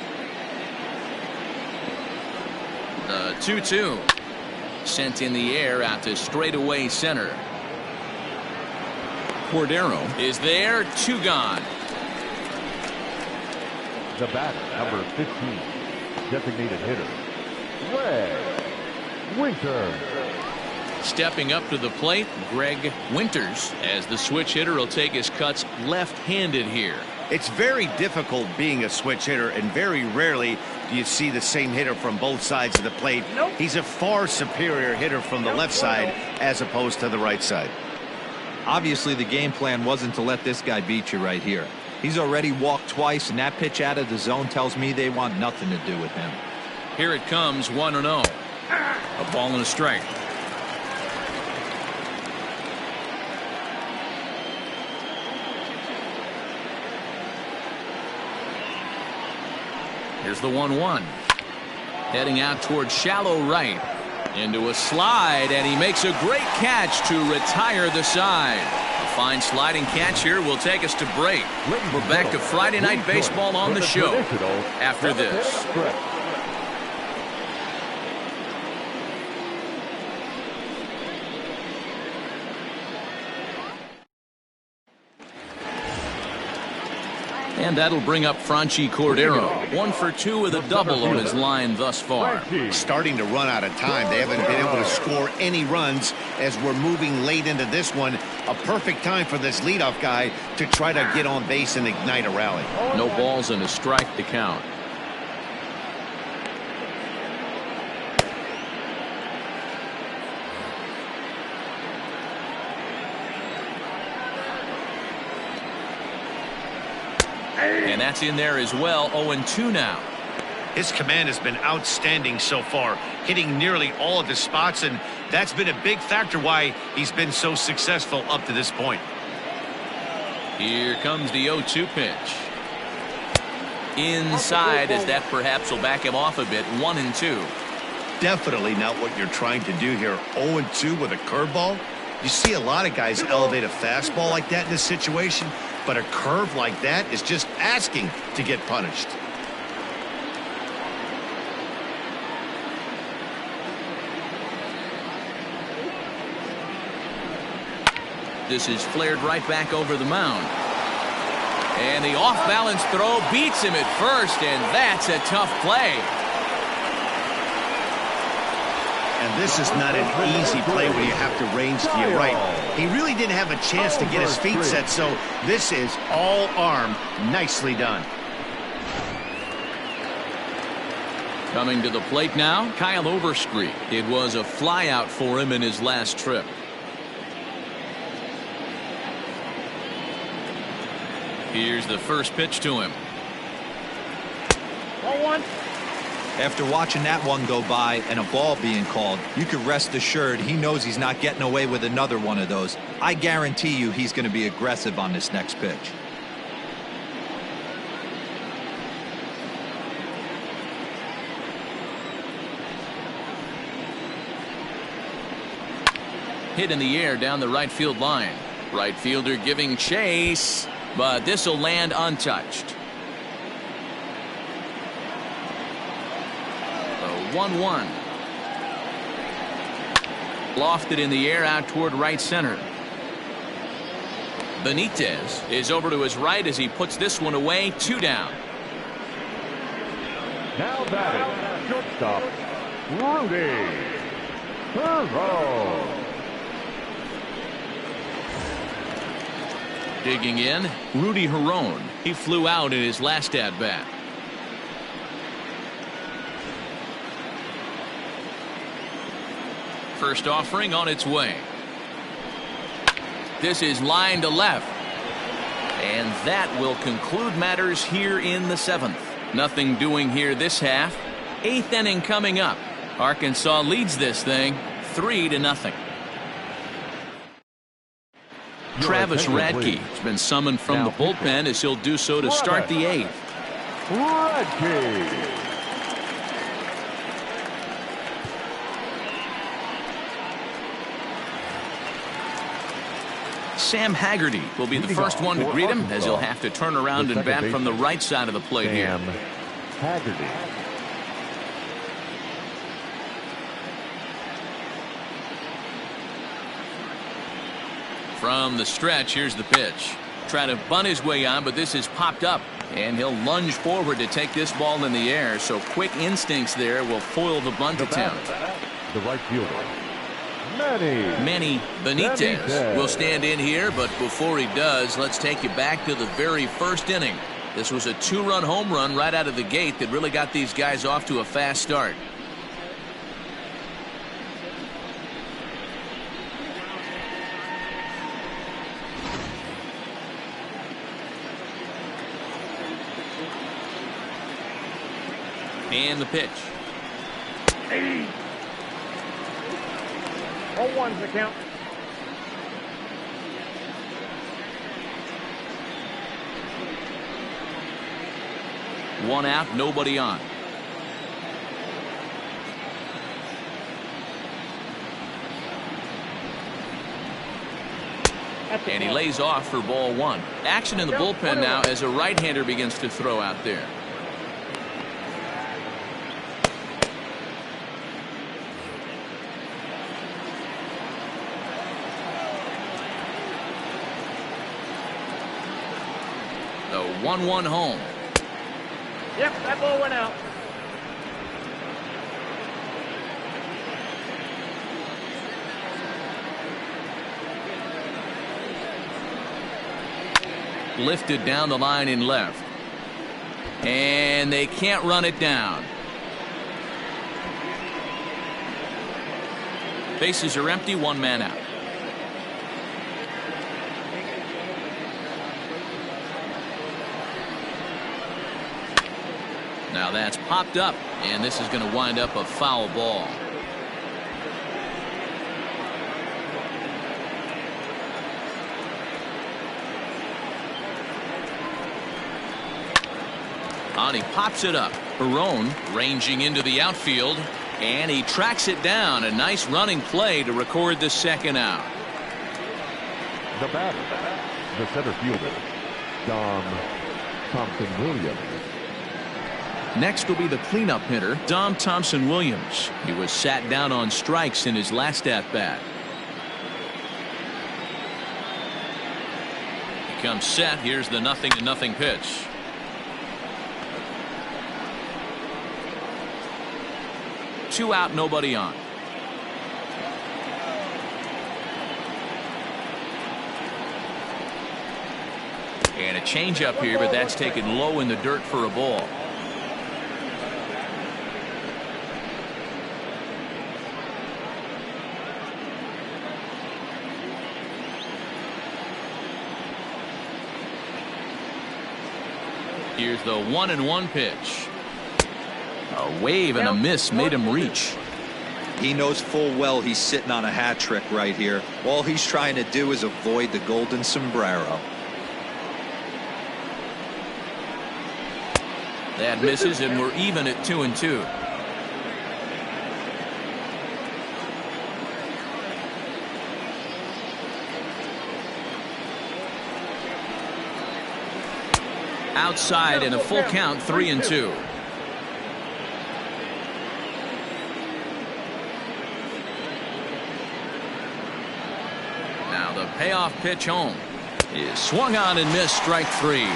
S1: The 2-2. Sent in the air out to straightaway center. Cordero is there, 2 gone.
S3: The batter, number 15, designated hitter, Greg Winters.
S1: Stepping up to the plate, Greg Winters, as the switch hitter will take his cuts left-handed here.
S2: It's very difficult being a switch hitter, and very rarely do you see the same hitter from both sides of the plate. He's a far superior hitter from the left side as opposed to the right side.
S4: Obviously, the game plan wasn't to let this guy beat you right here. He's already walked twice, and that pitch out of the zone tells me they want nothing to do with him.
S1: Here it comes, 1-0. A ball and a strike. Here's the 1-1. Heading out towards shallow right. Into a slide, and he makes a great catch to retire the side. A fine sliding catch here will take us to break. We're back to Friday Night Baseball on the show after this. And that'll bring up Franchi Cordero. 1 for 2 with a double on his line thus far.
S2: Starting to run out of time. They haven't been able to score any runs as we're moving late into this one. A perfect time for this leadoff guy to try to get on base and ignite a rally.
S1: No balls and a strike to count. And that's in there as well. 0-2 now.
S2: His command has been outstanding so far, hitting nearly all of his spots, and that's been a big factor why he's been so successful up to this point.
S1: Here comes the 0-2 pitch. Inside, as that perhaps will back him off a bit. 1-2.
S2: Definitely not what you're trying to do here. 0-2 with a curveball. You see a lot of guys elevate a fastball like that in this situation, but a curve like that is just asking to get punished.
S1: This is flared right back over the mound. And the off-balance throw beats him at first, and that's a tough play.
S2: And this is not an easy play when you have to range to your right. He really didn't have a chance to get his feet set, so this is all arm. Nicely done.
S1: Coming to the plate now, Kyle Overstreet. It was a flyout for him in his last trip. Here's the first pitch to him.
S5: 0-1.
S4: After watching that one go by and a ball being called, you could rest assured he knows he's not getting away with another one of those. I guarantee you he's going to be aggressive on this next pitch.
S1: Hit in the air down the right field line. Right fielder giving chase, but this will land untouched. 1-1. Lofted in the air out toward right center. Benitez is over to his right as he puts this one away. 2 down.
S3: Now batting, shortstop, Rudy Poodles.
S1: Digging in, Rudy Herron. He flew out in his last at-bat. First offering on its way. This is line to left. And that will conclude matters here in the 7th. Nothing doing here this half. 8th inning coming up. Arkansas leads this thing 3-0. Travis Radke has been summoned from the bullpen as he'll do so to start the 8th.
S3: Radke.
S1: Sam Haggerty will be the first one to greet him as he'll have to turn around and bat from the right side of the plate here.
S3: Haggerty.
S1: From the stretch, here's the pitch. Trying to bunt his way on, but this is popped up. And he'll lunge forward to take this ball in the air, so quick instincts there will foil the bunt attempt.
S3: The right fielder,
S1: Manny Benitez will stand in here, but before he does, let's take you back to the very first inning. This was a 2-run home run right out of the gate that really got these guys off to a fast start. And the pitch.
S5: 0-1's the count.
S1: One out, nobody on. And he lays off for ball one. Action in the bullpen now as a right-hander begins to throw out there. The 1-1 home.
S5: Yep, that ball went out.
S1: Lifted down the line in left. And they can't run it down. Bases are empty, one man out. Now that's popped up, and this is going to wind up a foul ball. And he pops it up. Barone ranging into the outfield, and he tracks it down. A nice running play to record the second out.
S3: The batter, the center fielder, Dom Thompson-Williams.
S1: Next will be the cleanup hitter, Dom Thompson-Williams. He was sat down on strikes in his last at-bat. He comes set. Here's the 0-0 pitch. Two out, nobody on. And a changeup here, but that's taken low in the dirt for a ball. Here's the 1-1 pitch. A wave and a miss made him reach.
S4: He knows full well he's sitting on a hat trick right here. All he's trying to do is avoid the golden sombrero.
S1: That misses, and we're even at 2-2. Outside and a full count, 3-2. Now the payoff pitch home is swung on and missed, strike three.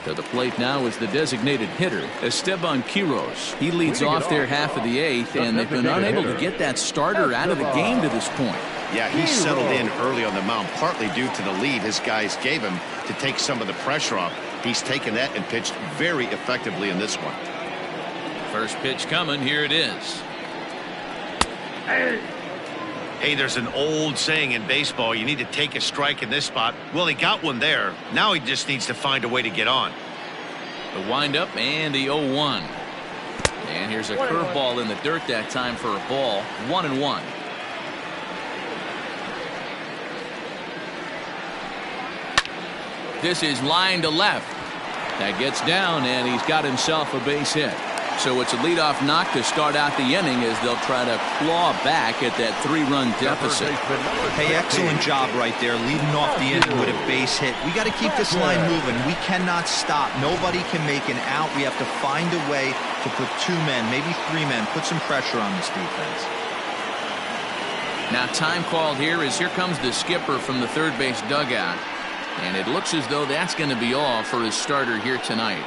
S1: To the plate now is the designated hitter, Esteban Quiroz. He leads off their half of the eighth, and they've been unable to get that starter out of the game to this point.
S2: Yeah, he settled in early on the mound, partly due to the lead his guys gave him to take some of the pressure off. He's taken that and pitched very effectively in this one.
S1: First pitch coming. Here it is.
S2: Hey, there's an old saying in baseball, you need to take a strike in this spot. Well, he got one there. Now he just needs to find a way to get on.
S1: The windup and the 0-1. And here's a curveball in the dirt that time for a ball. 1-1. This is line to left. That gets down, and he's got himself a base hit. So it's a leadoff knock to start out the inning as they'll try to claw back at that 3-run deficit.
S4: Hey, excellent job right there, leading off the inning with a base hit. We got to keep this line moving. We cannot stop. Nobody can make an out. We have to find a way to put two men, maybe three men, put some pressure on this defense.
S1: Now time called here as here comes the skipper from the third base dugout. And it looks as though that's going to be all for his starter here tonight.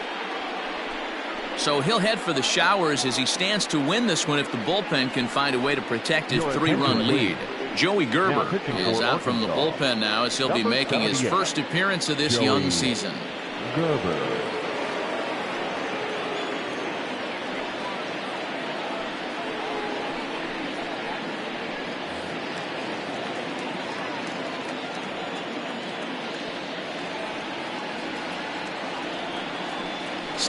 S1: So he'll head for the showers as he stands to win this one if the bullpen can find a way to protect his 3-run lead. Joey Gerber is out from the bullpen now as he'll be making his first appearance of this young season.
S3: Gerber.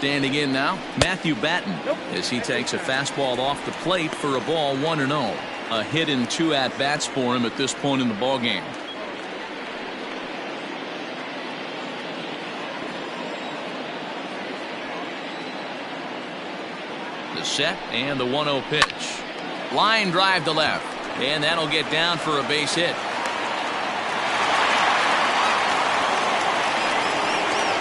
S1: Standing in now, Matthew Batten, as he takes a fastball off the plate for a ball 1-0. A hit in 2 at-bats for him at this point in the ballgame. The set and the 1-0 pitch. Line drive to left, and that'll get down for a base hit.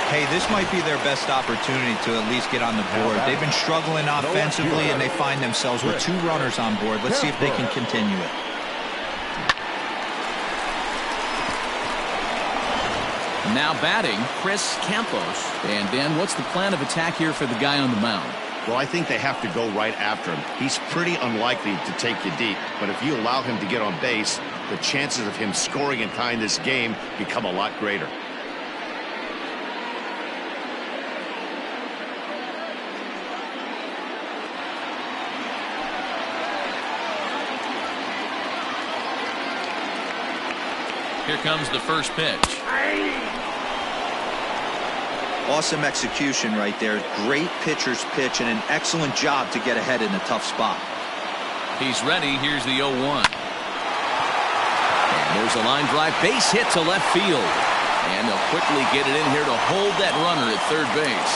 S4: Hey, this might be their best opportunity to at least get on the board. They've been struggling offensively, and they find themselves with 2 runners on board. Let's see if they can continue it.
S1: Now batting, Chris Campos. And Dan, what's the plan of attack here for the guy on the mound?
S2: Well, I think they have to go right after him. He's pretty unlikely to take you deep, but if you allow him to get on base, the chances of him scoring and tying this game become a lot greater.
S1: Here comes the first pitch.
S4: Awesome execution right there. Great pitcher's pitch and an excellent job to get ahead in a tough spot.
S1: He's ready. Here's the 0-1. And there's a line drive. Base hit to left field. And they'll quickly get it in here to hold that runner at third base.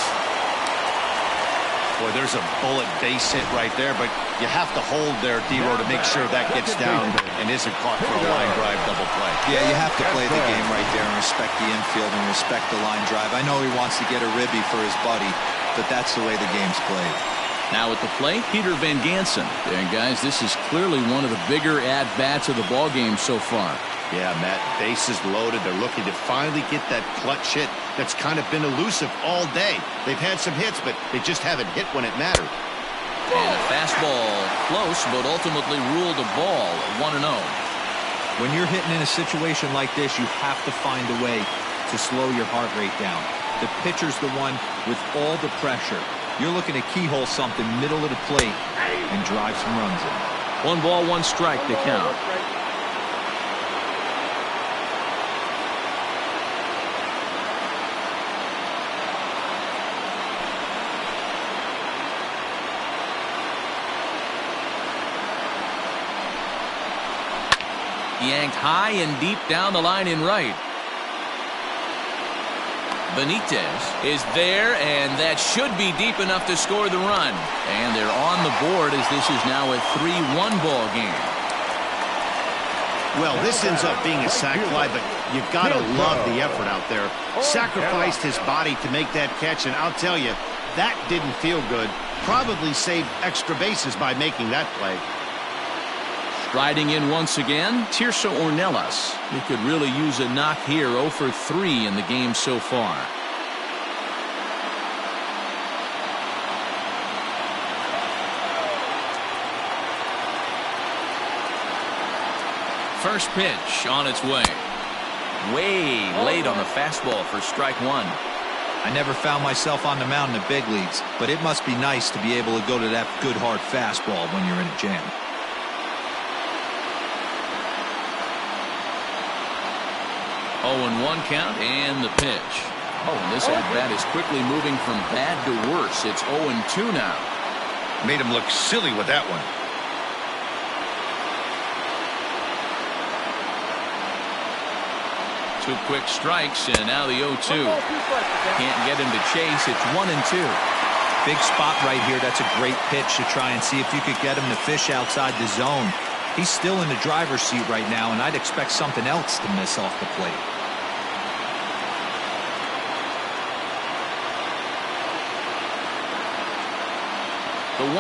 S2: Boy, there's a bullet base hit right there, but you have to hold there, D-Row, to make sure that gets down and isn't caught for a line drive double play.
S4: Yeah, you have to play the game right there and respect the infield and respect the line drive. I know he wants to get a ribby for his buddy, but that's the way the game's played.
S1: Now at the plate, Peter Van Gansen. And guys, this is clearly one of the bigger at-bats of the ballgame so far.
S2: Yeah, Matt, bases loaded. They're looking to finally get that clutch hit that's kind of been elusive all day. They've had some hits, but they just haven't hit when it mattered.
S1: And a fastball close, but ultimately ruled a ball, 1-0.
S4: When you're hitting in a situation like this, you have to find a way to slow your heart rate down. The pitcher's the one with all the pressure. You're looking to keyhole something middle of the plate and drive some runs in.
S1: 1 ball, 1 strike to count. Yanked high and deep down the line in right. Benitez is there, and that should be deep enough to score the run. And they're on the board as this is now a 3-1 ball game.
S2: Well, this ends up being a sac fly, but you've got to love the effort out there. Sacrificed his body to make that catch, and I'll tell you, that didn't feel good. Probably saved extra bases by making that play.
S1: Striding in once again, Tirso Ornelas. He could really use a knock here. 0 for 3 in the game so far. First pitch on its way. Way late on the fastball for strike 1.
S4: I never found myself on the mound in the big leagues, but it must be nice to be able to go to that good hard fastball when you're in a jam.
S1: 0-1 count and the pitch. Oh, and this at-bat is quickly moving from bad to worse. It's 0-2 now.
S2: Made him look silly with that one.
S1: Two quick strikes, and now the 0-2. Can't get him to chase. It's 1-2.
S4: Big spot right here. That's a great pitch to try and see if you could get him to fish outside the zone. He's still in the driver's seat right now, and I'd expect something else to miss off the plate.
S1: The 1-2.
S5: Nope.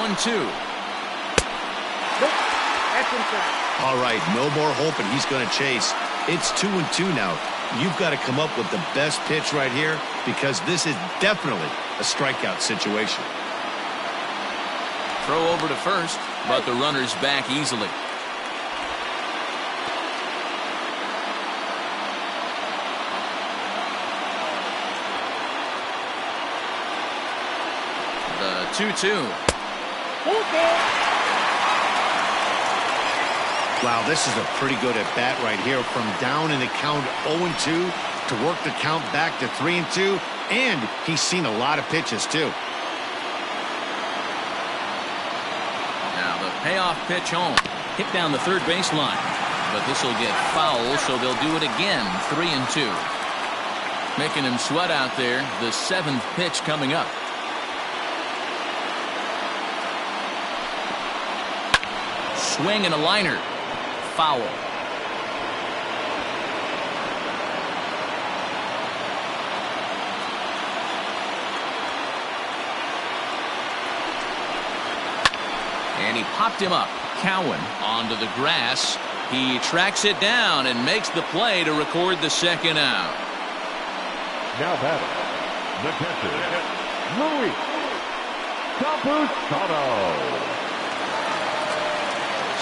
S5: That's inside.
S2: All right, no more hoping he's going to chase. It's 2-2 now. You've got to come up with the best pitch right here because this is definitely a strikeout situation.
S1: Throw over to first, but the runner's back easily. The 2-2.
S2: Wow, this is a pretty good at-bat right here. From down in the count 0-2 to work the count back to 3-2. And he's seen a lot of pitches, too.
S1: Payoff pitch home. Hit down the third baseline. But this will get foul, so they'll do it again. 3-2. Making him sweat out there. The 7th pitch coming up. Swing and a liner. Foul. And he popped him up. Cowan onto the grass. He tracks it down and makes the play to record the second out.
S3: Now batting, the catcher, Luis Campusano.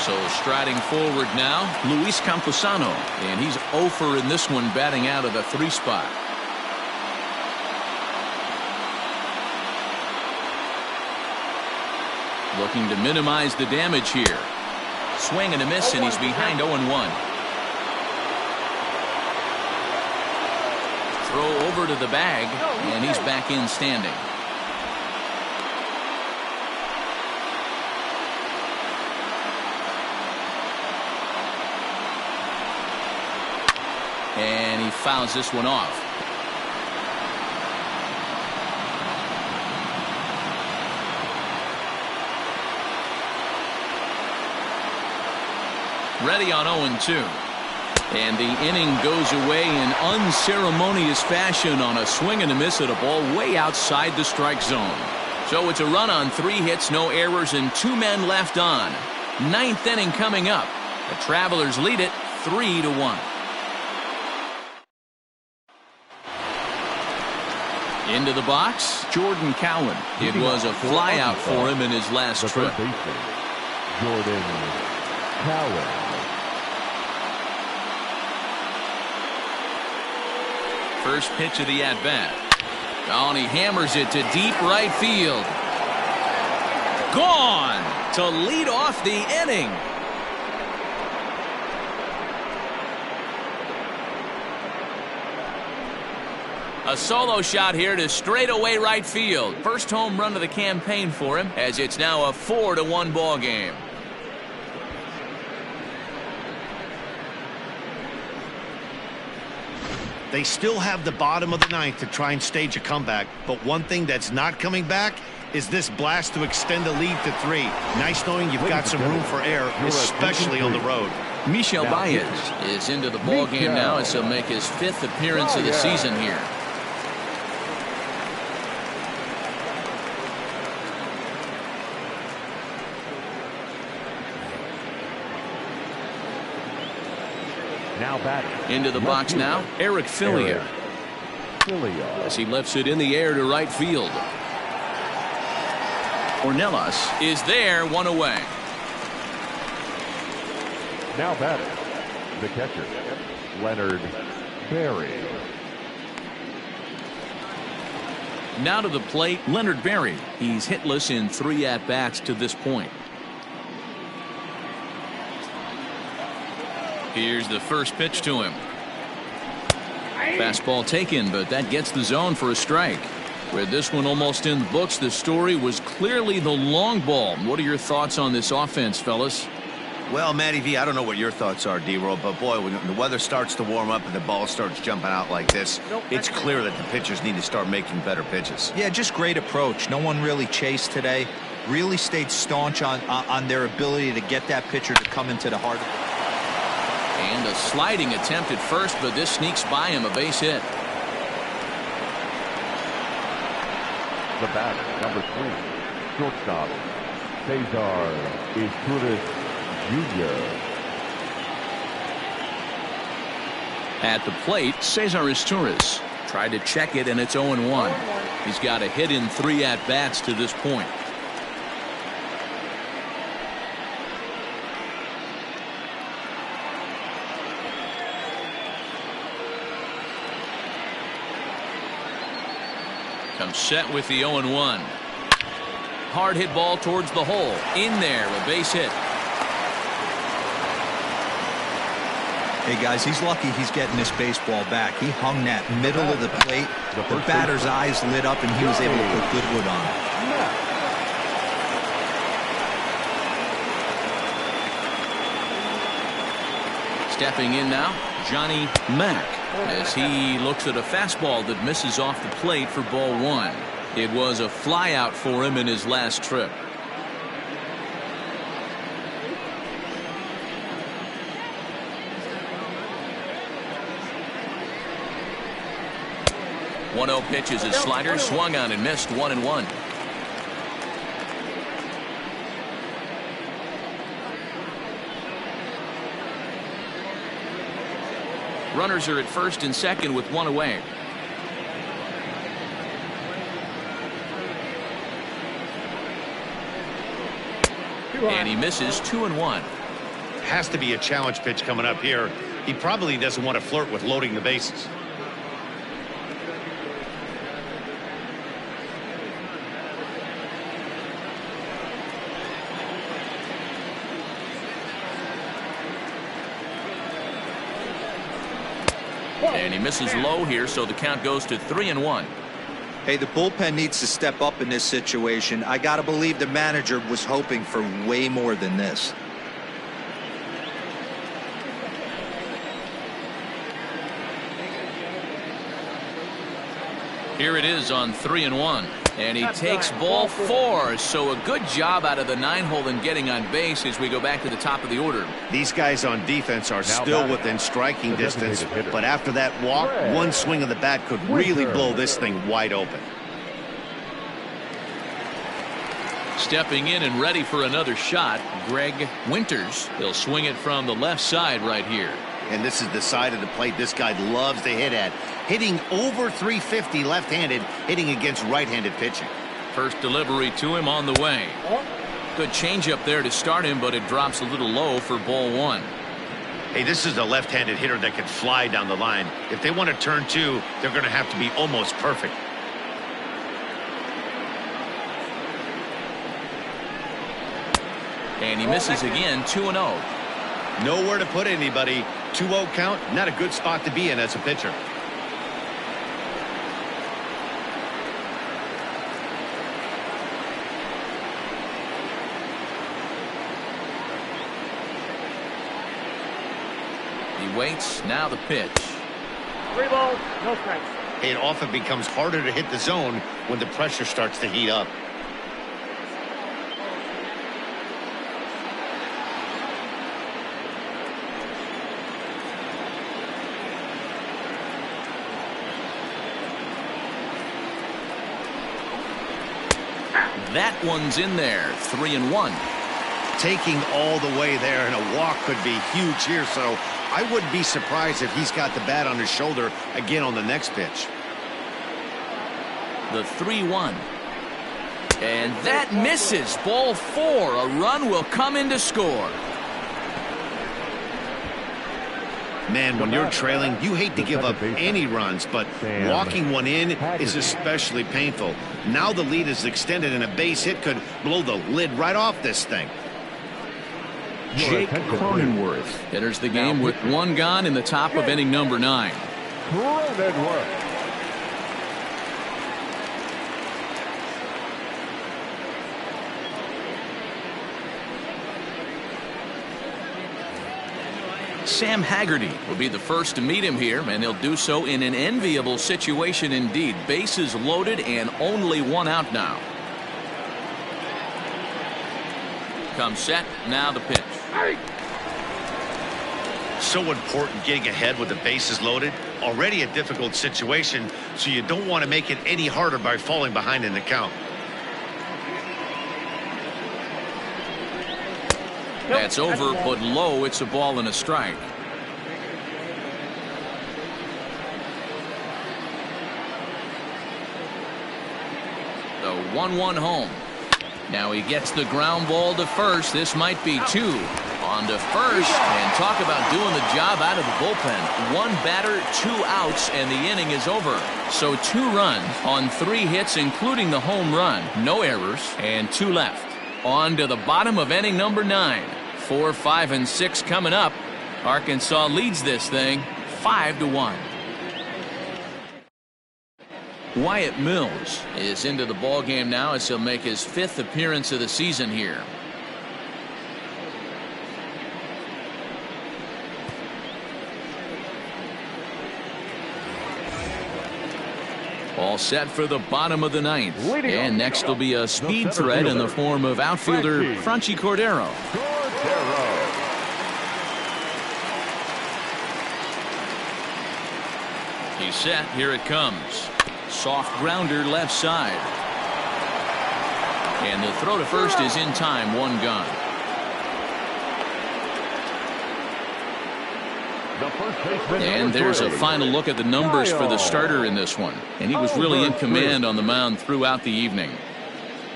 S1: So striding forward now, Luis Campusano. And he's 0 for in this one, batting out of the 3 spot. Looking to minimize the damage here. Swing and a miss, and he's behind 0-1. Throw over to the bag, and he's back in standing. And he fouls this one off. Ready on 0-2. And the inning goes away in unceremonious fashion on a swing and a miss at a ball way outside the strike zone. So it's a run on 3 hits, no errors, and 2 men left on. 9th inning coming up. The Travelers lead it 3-1. Into the box, Jordan Cowan. It was a flyout for him in his last trip.
S3: Jordan Cowan.
S1: First pitch of the at-bat. Oh, and he hammers it to deep right field. Gone to lead off the inning. A solo shot here to straightaway right field. First home run of the campaign for him, as it's now a 4-1 ball game.
S2: They still have the bottom of the 9th to try and stage a comeback, but one thing that's not coming back is this blast to extend the lead to 3. Nice knowing you've got some room for error, especially on the road.
S1: Michel Baez is into the ball game now as he'll make his 5th appearance of the season here.
S3: Now batting.
S1: Into the box now, Eric Filia. As he lifts it in the air to right field. Ornelas is there, 1 away.
S3: Now batting, the catcher, Leonard Berry.
S1: Now to the plate, Leonard Berry. He's hitless in 3 at-bats to this point. Here's the first pitch to him. Fastball taken, but that gets the zone for a strike. With this one almost in the books, the story was clearly the long ball. What are your thoughts on this offense, fellas?
S2: Well, Matty V, I don't know what your thoughts are, D-Roll, but boy, when the weather starts to warm up and the ball starts jumping out like this, it's clear that the pitchers need to start making better pitches.
S4: Yeah, just great approach. No one really chased today. Really stayed staunch on their ability to get that pitcher to come into the heart.
S1: And a sliding attempt at first, but this sneaks by him, a base hit.
S3: The batter, number 3, shortstop, Cesar Izturis Jr.
S1: At the plate, Cesar Izturis tried to check it, and it's 0-1. He's got a hit in 3 at-bats to this point. Comes set with the 0-1. Hard hit ball towards the hole. In there, a base hit.
S4: Hey, guys, he's lucky he's getting this baseball back. He hung that middle of the plate. The batter's eyes lit up, and he was able to put good wood on it.
S1: Stepping in now, Johnny Mack, as he looks at a fastball that misses off the plate for ball one. It was a flyout for him in his last trip. One 0 pitch is his slider, swung on and missed. 1-1. Runners are at first and second with one away. And he misses. 2-1.
S2: Has to be a challenge pitch coming up here. He probably doesn't want to flirt with loading the bases.
S1: And he misses low here, so the count goes to 3-1.
S4: Hey, the bullpen needs to step up in this situation. I gotta believe the manager was hoping for way more than this.
S1: Here it is on 3-1. And he takes ball four. So a good job out of the 9-hole in getting on base as we go back to the top of the order.
S2: These guys on defense are still within striking distance, but after that walk, one swing of the bat could really blow this thing wide open.
S1: Stepping in and ready for another shot, Greg Winters. He'll swing it from the left side right here.
S2: And this is the side of the plate this guy loves to hit at. Hitting over 350 left-handed, hitting against right-handed pitching.
S1: First delivery to him on the way. Good changeup there to start him, but it drops a little low for ball one.
S2: Hey, this is a left-handed hitter that can fly down the line. If they want to turn two, they're going to have to be almost perfect.
S1: And he misses again. 2-0.
S2: Nowhere to put anybody. 2-0 count, not a good spot to be in as a pitcher.
S1: He waits. Now the pitch.
S5: 3 balls, no strikes.
S2: It often becomes harder to hit the zone when the pressure starts to heat up.
S1: That one's in there. 3-1.
S2: Taking all the way there, and a walk could be huge here, so I wouldn't be surprised if he's got the bat on his shoulder again on the next pitch.
S1: The 3-1. And that misses. Ball four. A run will come in to score.
S2: Man, when you're trailing, you hate to give up any runs, but walking one in is especially painful. Now the lead is extended, and a base hit could blow the lid right off this thing.
S1: Jake Cronenworth enters the game with one gone in the top of inning number 9.
S3: Cronenworth.
S1: Sam Haggerty will be the first to meet him here, and he'll do so in an enviable situation indeed. Bases loaded and only one out now. Comes set. Now the pitch.
S2: So important getting ahead with the bases loaded. Already a difficult situation, so you don't want to make it any harder by falling behind in the count.
S1: That's over, but low. It's a ball and a strike. The 1-1 home. Now he gets the ground ball to first. This might be 2. On to first, and talk about doing the job out of the bullpen. 1 batter, 2 outs, and the inning is over. So 2 runs on 3 hits, including the home run. No errors, and 2 left. On to the bottom of inning number 9. 4, 5, and 6 coming up. Arkansas leads this thing 5-1. Wyatt Mills is into the ball game now as he'll make his 5th appearance of the season here. All set for the bottom of the ninth. And next will be a speed threat in the form of outfielder Franchy Cordero. He's set. Here it comes. Soft grounder left side. And the throw to first is in time. One gone. And there's a final look at the numbers for the starter in this one. And he was really in command on the mound throughout the evening.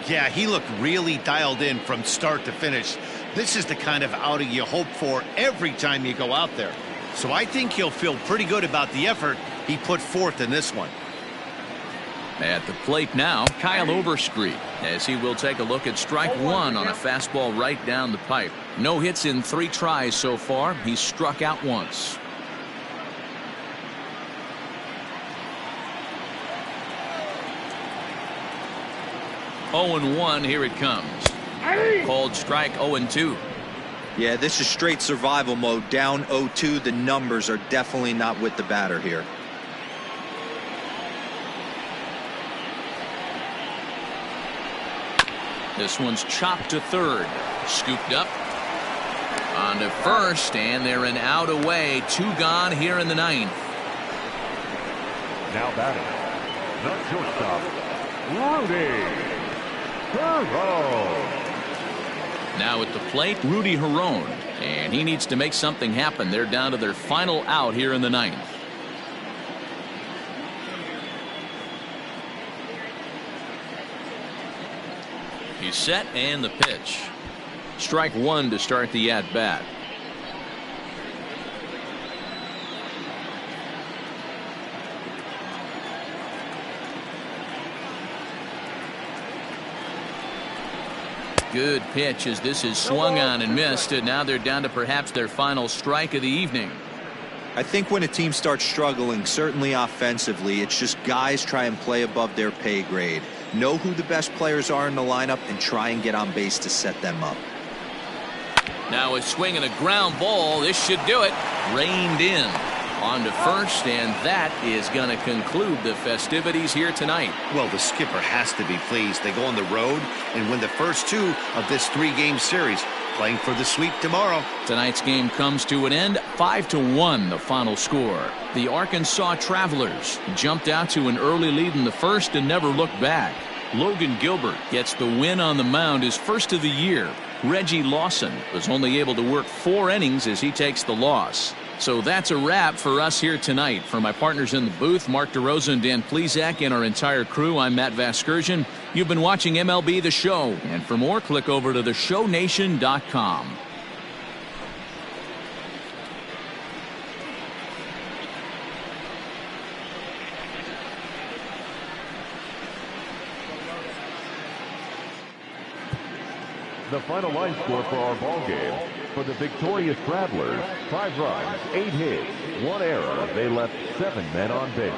S2: Yeah, he looked really dialed in from start to finish. This is the kind of outing you hope for every time you go out there. So I think he'll feel pretty good about the effort he put forth in this one.
S1: At the plate now, Kyle Overstreet, as he will take a look at strike one on a fastball right down the pipe. No hits in 3 tries so far. He's struck out once. Oh and 1. Here it comes. Called strike 0-2.
S4: Yeah, this is straight survival mode. Down 0-2. The numbers are definitely not with the batter here.
S1: This one's chopped to third. Scooped up. On to first, and they're an out away. 2 gone here in the ninth.
S3: Now batting, the shortstop, Rudy Herron.
S1: Now at the plate, Rudy Herron. And he needs to make something happen. They're down to their final out here in the ninth. He's set, and the pitch. Strike one to start the at-bat. Good pitch as this is swung on and missed, and now they're down to perhaps their final strike of the evening.
S4: I think when a team starts struggling, certainly offensively, it's just guys try and play above their pay grade. Know who the best players are in the lineup and try and get on base to set them up.
S1: Now a swing and a ground ball. This should do it. Reined in. On to first, and that is going to conclude the festivities here tonight.
S2: Well, the skipper has to be pleased. They go on the road and win the first 2 of this 3-game series, playing for the sweep tomorrow.
S1: Tonight's game comes to an end. 5-1 the final score. The Arkansas Travelers jumped out to an early lead in the first and never looked back. Logan Gilbert gets the win on the mound, his first of the year. Reggie Lawson was only able to work 4 innings as he takes the loss. So that's a wrap for us here tonight. For my partners in the booth, Mark DeRosa and Dan Plesac, and our entire crew, I'm Matt Vasgersian. You've been watching MLB The Show. And for more, click over to theshownation.com.
S3: The final line score for our ball game. For the victorious Travelers, 5 runs, 8 hits, 1 error. They left 7 men on base.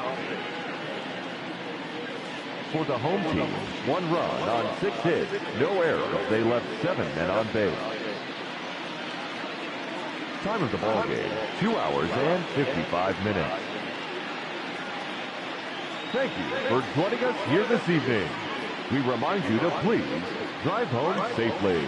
S3: For the home team, 1 run on 6 hits, no errors. They left 7 men on base. Time of the ball game, 2 hours and 55 minutes. Thank you for joining us here this evening. We remind you to please drive home safely.